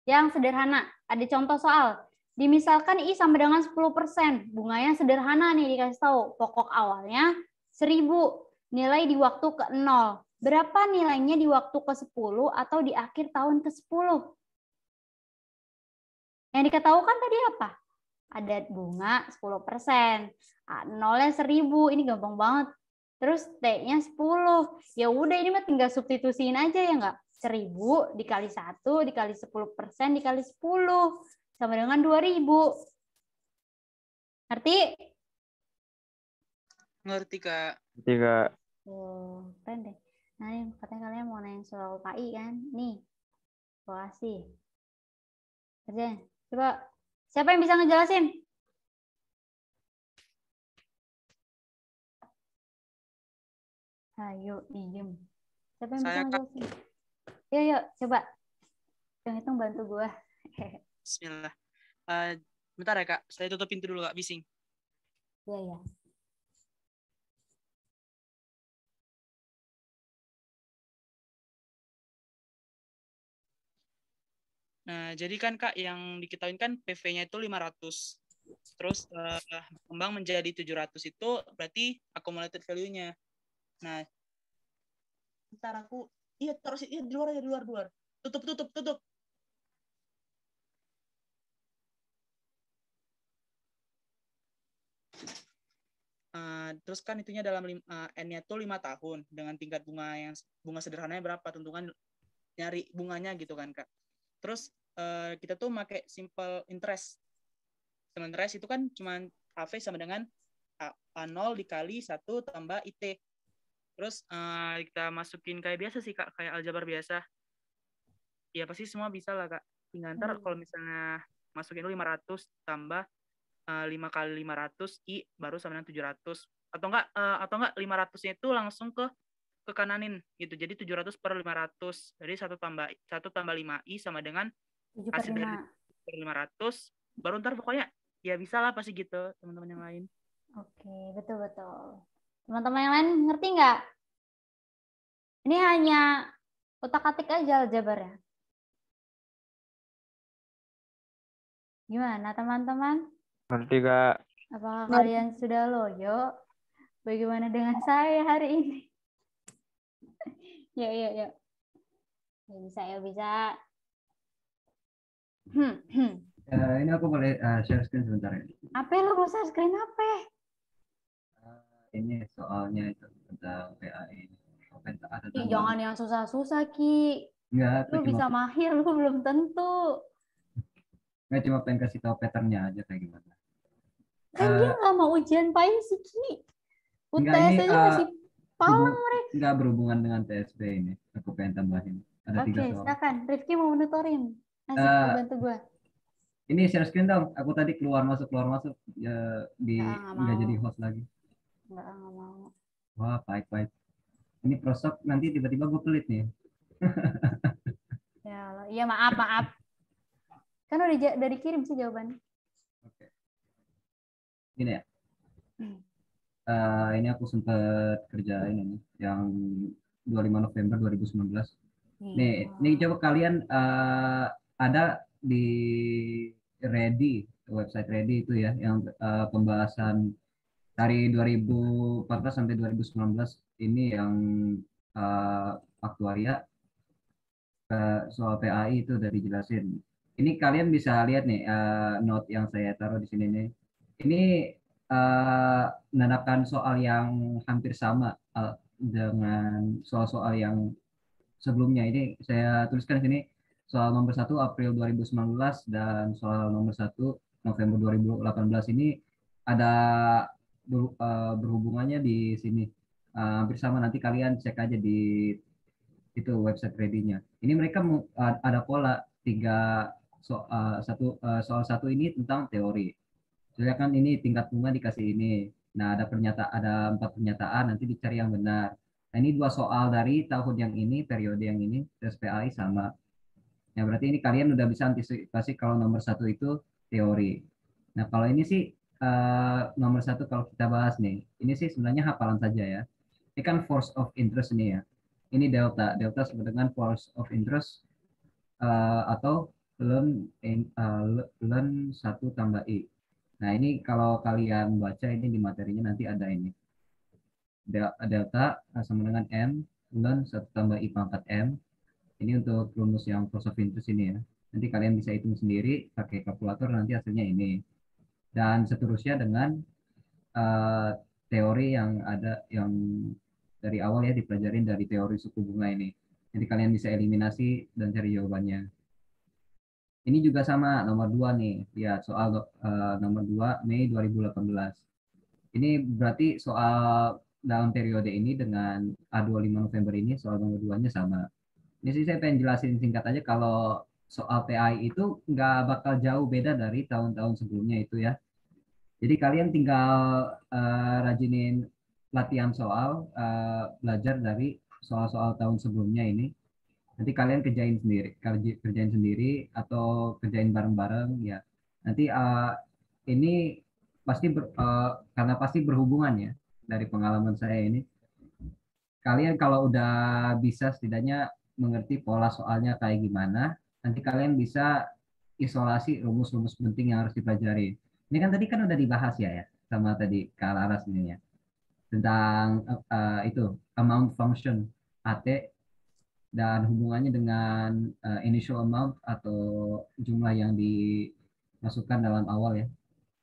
Yang sederhana, ada contoh soal. Dimisalkan I sama dengan 10%. Bunganya sederhana nih dikasih tahu. Pokok awalnya 1.000. Nilai di waktu ke 0. Berapa nilainya di waktu ke 10 atau di akhir tahun ke 10? Yang diketahukan tadi apa? Ada bunga 10%. Nolnya 1.000. Ini gampang banget. Terus T-nya 10. Ya udah ini mah tinggal substitusiin aja ya nggak? 1.000 dikali 1 dikali 10% dikali 10 sama dengan 2.000. Ngerti? Ngerti, Kak. Ngerti, Kak. Oh, keren deh. Nah, ini katanya kalian mau nanya soal KI kan? Nih, kasih. Kerjain. Coba, siapa yang bisa ngejelasin? Ayo, diem. Siapa yang bisa Saya, Kak. ngejelasin? Yuk, coba. Yang hitung bantu gue. Bismillah. Bentar ya, Kak. Saya tutup pintu dulu, Kak. Bising. Iya. Nah, jadi kan, Kak, yang diketahui kan PV-nya itu 500. Terus berkembang menjadi 700 itu berarti accumulated value-nya. Nah, ntar aku terus di luar. Tutup. Terus kan itunya dalam N-nya tuh 5 tahun dengan tingkat bunga sederhananya berapa, tentukan nyari bunganya gitu kan, Kak. Terus kita tuh pakai simple interest. Simple interest itu kan cuma AV sama dengan A0 dikali 1 tambah IT. Terus kita masukin kayak biasa sih, Kak, kayak aljabar biasa. Ya pasti semua bisa lah, Kak. Tinggal ntar kalau misalnya masukin 500 tambah 5 kali 500 I baru sama dengan 700. Atau enggak 500-nya itu langsung ke kananin gitu. Jadi 700 per 500. Jadi 1 tambah 5I sama dengan 7 per hasil 5. dari 500. Baru ntar pokoknya ya bisa lah pasti gitu teman-teman yang lain. Oke, betul. Teman-teman yang lain ngerti nggak? Ini hanya utak-atik aja aljabarnya. Gimana teman-teman? Ngerti, Kak. Apakah kalian sudah loyo? Bagaimana dengan saya hari ini? Ya. Ya bisa. Ini aku boleh share screen sebentar ya. Apa lo mau share screen apa? Ini soalnya itu tentang PAI. Jangan yang susah-susah, Ki. Enggak, Lu bisa mahir, lu belum tentu. Nggak, cuma pengen kasih tahu patternnya aja kayak gimana. Kan dia nggak mau ujian PAI sih, Ki. Enggak, UTS ini aja masih palang mereka. Enggak berhubungan dengan TSP ini. Aku pengen tambahin. Ada 3 soal. Silakan. Rifki mau menutorin. Asik, bantu gue. Ini share screen dong. Aku tadi keluar masuk ya, nggak jadi host lagi. Nggak mau. Wah, pahit. Ini prosop nanti tiba-tiba gue pelit nih. Iya, maaf. Kan udah dikirim sih jawabannya. Oke. Gini ya. Ini aku sempat kerjain ini yang 25 November 2019. Nih, ini coba kalian ada di Ready, website Ready itu ya, yang pembahasan dari 2014 sampai 2019 ini yang aktuaria soal PAI itu udah dijelasin. Ini kalian bisa lihat nih note yang saya taruh di sini nih. Ini menandakan soal yang hampir sama dengan soal-soal yang sebelumnya. Ini saya tuliskan di sini soal nomor 1 April 2019 dan soal nomor 1 November 2018 ini ada berhubungannya di sini. Hampir sama, nanti kalian cek aja di itu website Ready-nya. Ini mereka ada pola 3 soal 1 ini tentang teori. Soalnya kan ini tingkat bunga dikasih ini. Nah, ada 4 pernyataan, nanti dicari yang benar. Nah, ini 2 soal dari tahun yang ini, periode yang ini, tes PAI sama. Ya, berarti ini kalian udah bisa antisipasi kalau nomor 1 itu teori. Nah, kalau ini sih nomor 1 kalau kita bahas nih, ini sih sebenarnya hafalan saja ya. Ini kan force of interest ini ya. Ini delta sama dengan force of interest atau ln 1 tambah I. Nah, ini kalau kalian baca ini di materinya nanti ada ini. Delta sama dengan M ln 1 tambah I pangkat M. Ini untuk rumus yang force of interest ini ya. Nanti kalian bisa hitung sendiri pakai kalkulator, nanti hasilnya ini. Dan seterusnya dengan teori yang ada yang dari awal ya dipelajarin dari teori suku bunga ini. Jadi kalian bisa eliminasi dan cari jawabannya. Ini juga sama nomor 2 nih. Lihat soal nomor 2 Mei 2018. Ini berarti soal dalam periode ini dengan A25 November ini soal nomor 2-nya sama. Ini sih saya pengen jelasin singkat aja, kalau soal PAI itu nggak bakal jauh beda dari tahun-tahun sebelumnya itu ya. Jadi kalian tinggal rajinin latihan soal, belajar dari soal-soal tahun sebelumnya ini. Nanti kalian kerjain sendiri atau kerjain bareng-bareng ya. Nanti ini karena pasti berhubungan ya dari pengalaman saya ini. Kalian kalau udah bisa setidaknya mengerti pola soalnya kayak gimana, nanti kalian bisa isolasi rumus-rumus penting yang harus dipelajari. Ini kan tadi kan udah dibahas ya sama tadi Kak Laras ini ya tentang itu amount function AT dan hubungannya dengan initial amount atau jumlah yang dimasukkan dalam awal ya.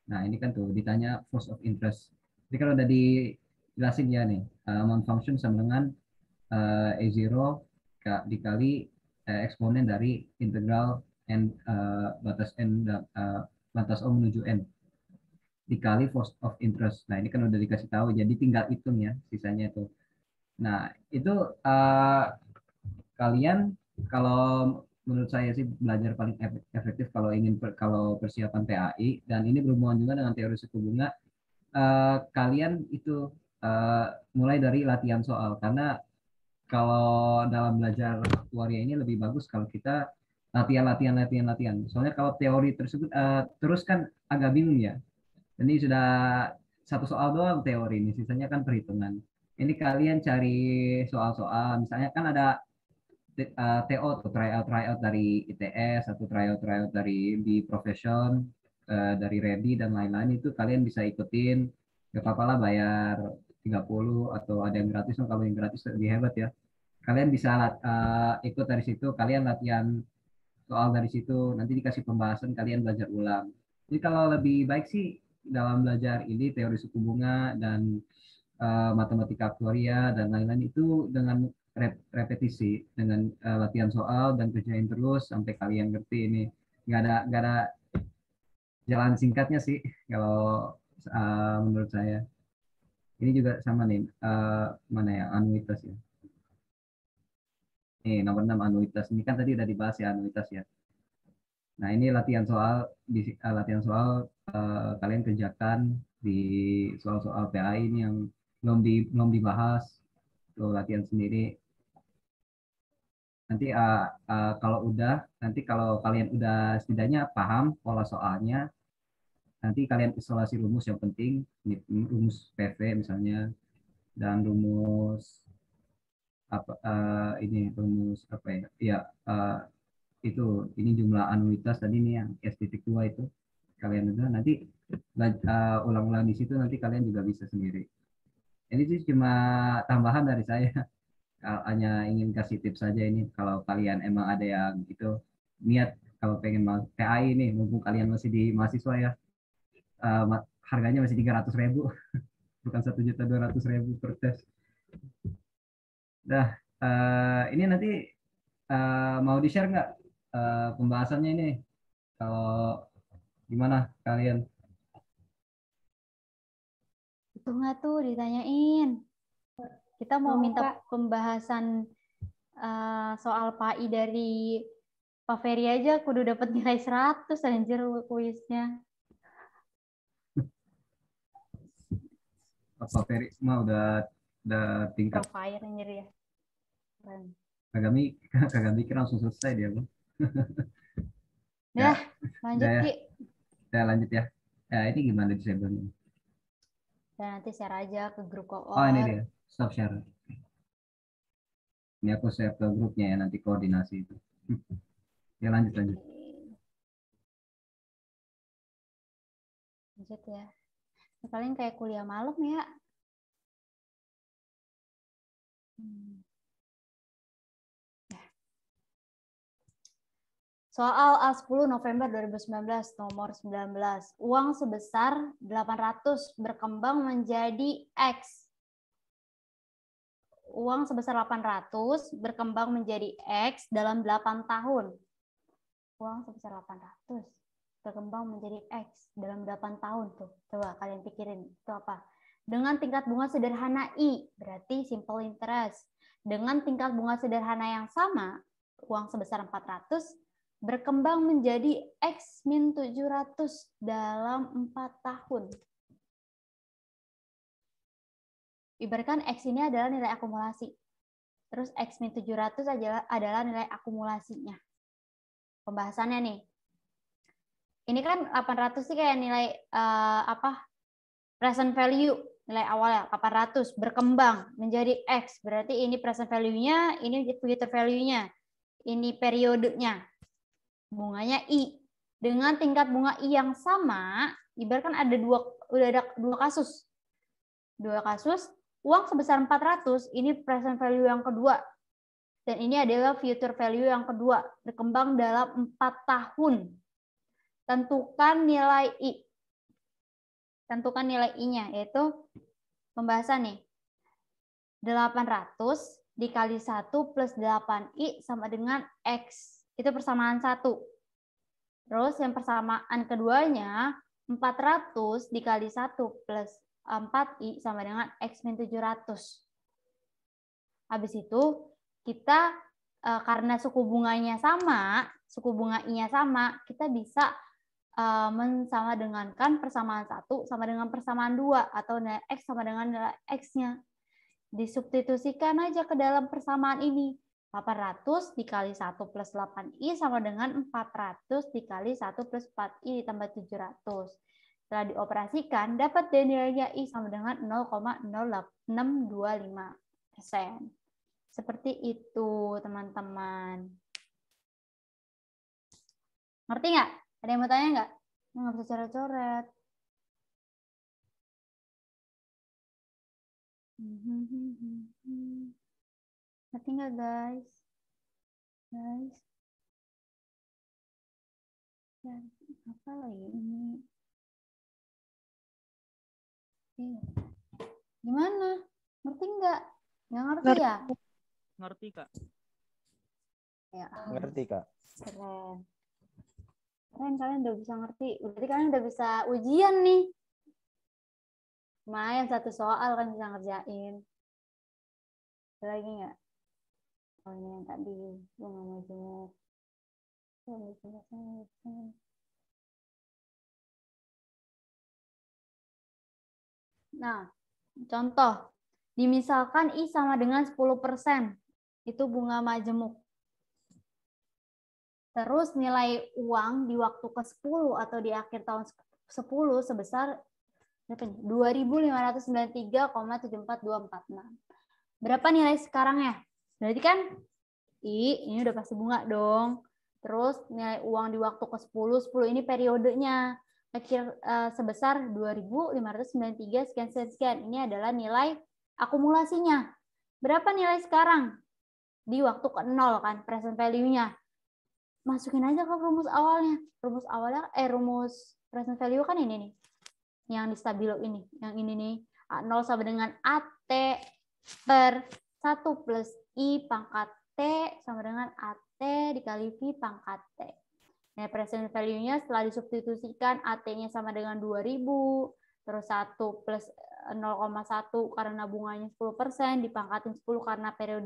Nah ini kan tuh ditanya force of interest. Jadi kalau udah dijelasin ya nih amount function sama dengan A0 dikali eksponen dari integral n batas n batas O menuju n dikali force of interest. Nah ini kan udah dikasih tahu, jadi tinggal hitung ya sisanya itu. Nah itu kalian kalau menurut saya sih belajar paling efektif kalau persiapan PAI dan ini berhubungan juga dengan teori suku bunga. Kalian itu mulai dari latihan soal karena kalau dalam belajar aktuaria ini lebih bagus kalau kita latihan. Soalnya kalau teori tersebut terus kan agak bingung ya. Ini sudah satu soal doang teori ini, sisanya kan perhitungan. Ini kalian cari soal-soal, misalnya kan ada TO atau tryout dari ITS atau tryout dari di profession dari Ready dan lain-lain itu kalian bisa ikutin. Gak apa-apa lah bayar 30 atau ada yang gratis, kalau yang gratis lebih hebat ya. Kalian bisa ikut dari situ, kalian latihan soal dari situ, nanti dikasih pembahasan, kalian belajar ulang. Jadi kalau lebih baik sih dalam belajar ini teori suku bunga dan matematika aktuaria dan lain-lain itu dengan repetisi, dengan latihan soal dan kerjain terus sampai kalian ngerti ini. Nggak ada jalan singkatnya sih kalau menurut saya. Ini juga sama nih, mana ya, anuitas ya. Nih, nomor 6 anuitas. Ini kan tadi udah dibahas ya anuitas ya. Nah, ini latihan soal kalian kerjakan di soal-soal PAI ini yang belum dibahas. Tuh latihan sendiri. Nanti nanti kalau kalian udah setidaknya paham pola soalnya, nanti kalian isolasi rumus yang penting, rumus PV misalnya, dan rumus rumus apa ya? Ya, itu ini jumlah anuitas tadi nih yang S.2 itu kalian udah nanti ulang-ulang di situ nanti kalian juga bisa sendiri. Ini sih cuma tambahan dari saya. Hanya ingin kasih tips saja ini kalau kalian emang ada yang itu niat kalau pengen PAI ini mumpung kalian masih di mahasiswa ya harganya masih 300.000 bukan 1.200.000 per tes. Dah ini nanti mau di share nggak pembahasannya ini kalau gimana kalian? Itu nggak tuh ditanyain. Kita mau minta pembahasan soal PAI dari Pak Ferry aja kudu dapat nilai 100 anjir kuisnya. Pak Ferry mah udah tingkat Profile anjir ya. Keren. kagak mikir langsung selesai dia, Bang. Dah, lanjut ya. Ki. Ya lanjut ya. Ya ini gimana disabelnya? Dan nanti share aja ke grup koor. Oh ini dia, stop share. Ini aku share ke grupnya ya nanti koordinasi itu. Ya lanjut. Lanjut ya. Paling kayak kuliah malam ya. Soal A10 November 2019 nomor 19. Uang sebesar 800 berkembang menjadi X. Uang sebesar 800 berkembang menjadi X dalam 8 tahun. Uang sebesar 800 berkembang menjadi X dalam 8 tahun tuh. Coba kalian pikirin itu apa? Dengan tingkat bunga sederhana I, berarti simple interest. Dengan tingkat bunga sederhana yang sama, uang sebesar 400 berkembang menjadi X min 700 dalam 4 tahun. ibaratkan X ini adalah nilai akumulasi. Terus X min 700 adalah nilai akumulasinya. Pembahasannya nih. Ini kan 800 sih kayak nilai present value, nilai awalnya 800 berkembang menjadi X. Berarti ini present value-nya, ini future value-nya. Ini periodenya. Bunganya I. Dengan tingkat bunga I yang sama, ibaratkan udah ada dua kasus. Dua kasus, uang sebesar 400, ini present value yang kedua. Dan ini adalah future value yang kedua, berkembang dalam 4 tahun. Tentukan nilai I. Tentukan nilai I-nya, yaitu pembahasan nih. 800 dikali 1 plus 8I sama dengan X. Itu persamaan 1. Terus yang persamaan keduanya, 400 dikali 1 plus 4I sama dengan X min 700. Habis itu, kita karena suku bunganya sama, suku bunga I-nya sama, kita bisa mensamadengankan persamaan 1 sama dengan persamaan 2 atau nilai X sama dengan nilai X-nya. Disubstitusikan aja ke dalam persamaan ini. 800 dikali 1 plus 8I sama dengan 400 dikali 1 plus 4I ditambah 700. Setelah dioperasikan, dapat deh nilainya I sama dengan 0,0625%. Seperti itu, teman-teman. Ngerti nggak? Ada yang mau tanya nggak? Nggak bisa coret-coret. Ngerti nggak, guys? Apa lagi ini? Gimana? Ngerti nggak? Nggak ngerti ya? Ngerti, Kak. Ya. Ngerti, Kak. Keren. Kalian udah bisa ngerti. Berarti kalian udah bisa ujian nih. Lumayan 1 soal kan bisa ngerjain. Ada lagi nggak? Oh, ini yang tadi. Gue nggak mau jenguk. Nah, contoh. Dimisalkan I sama dengan 10%. Itu bunga majemuk. Terus nilai uang di waktu ke-10 atau di akhir tahun 10 sebesar 2.593,74246. Berapa nilai sekarang ya? Berarti kan ini udah pasti bunga dong. Terus nilai uang di waktu ke-10, 10 ini periodenya. Akhir sebesar 2.593 sekian. Ini adalah nilai akumulasinya. Berapa nilai sekarang? Di waktu ke-0 kan, present value-nya. Masukin aja ke rumus awalnya. Rumus present value kan ini nih. Yang di stabilo ini. Yang ini nih. A0 sama dengan AT per 1 plus I pangkat T sama dengan AT dikali V pangkat T. Nah, present value-nya setelah disubstitusikan AT-nya sama dengan 2000, terus 1 plus 0,1 karena bunganya 10%, dipangkatin 10 karena periode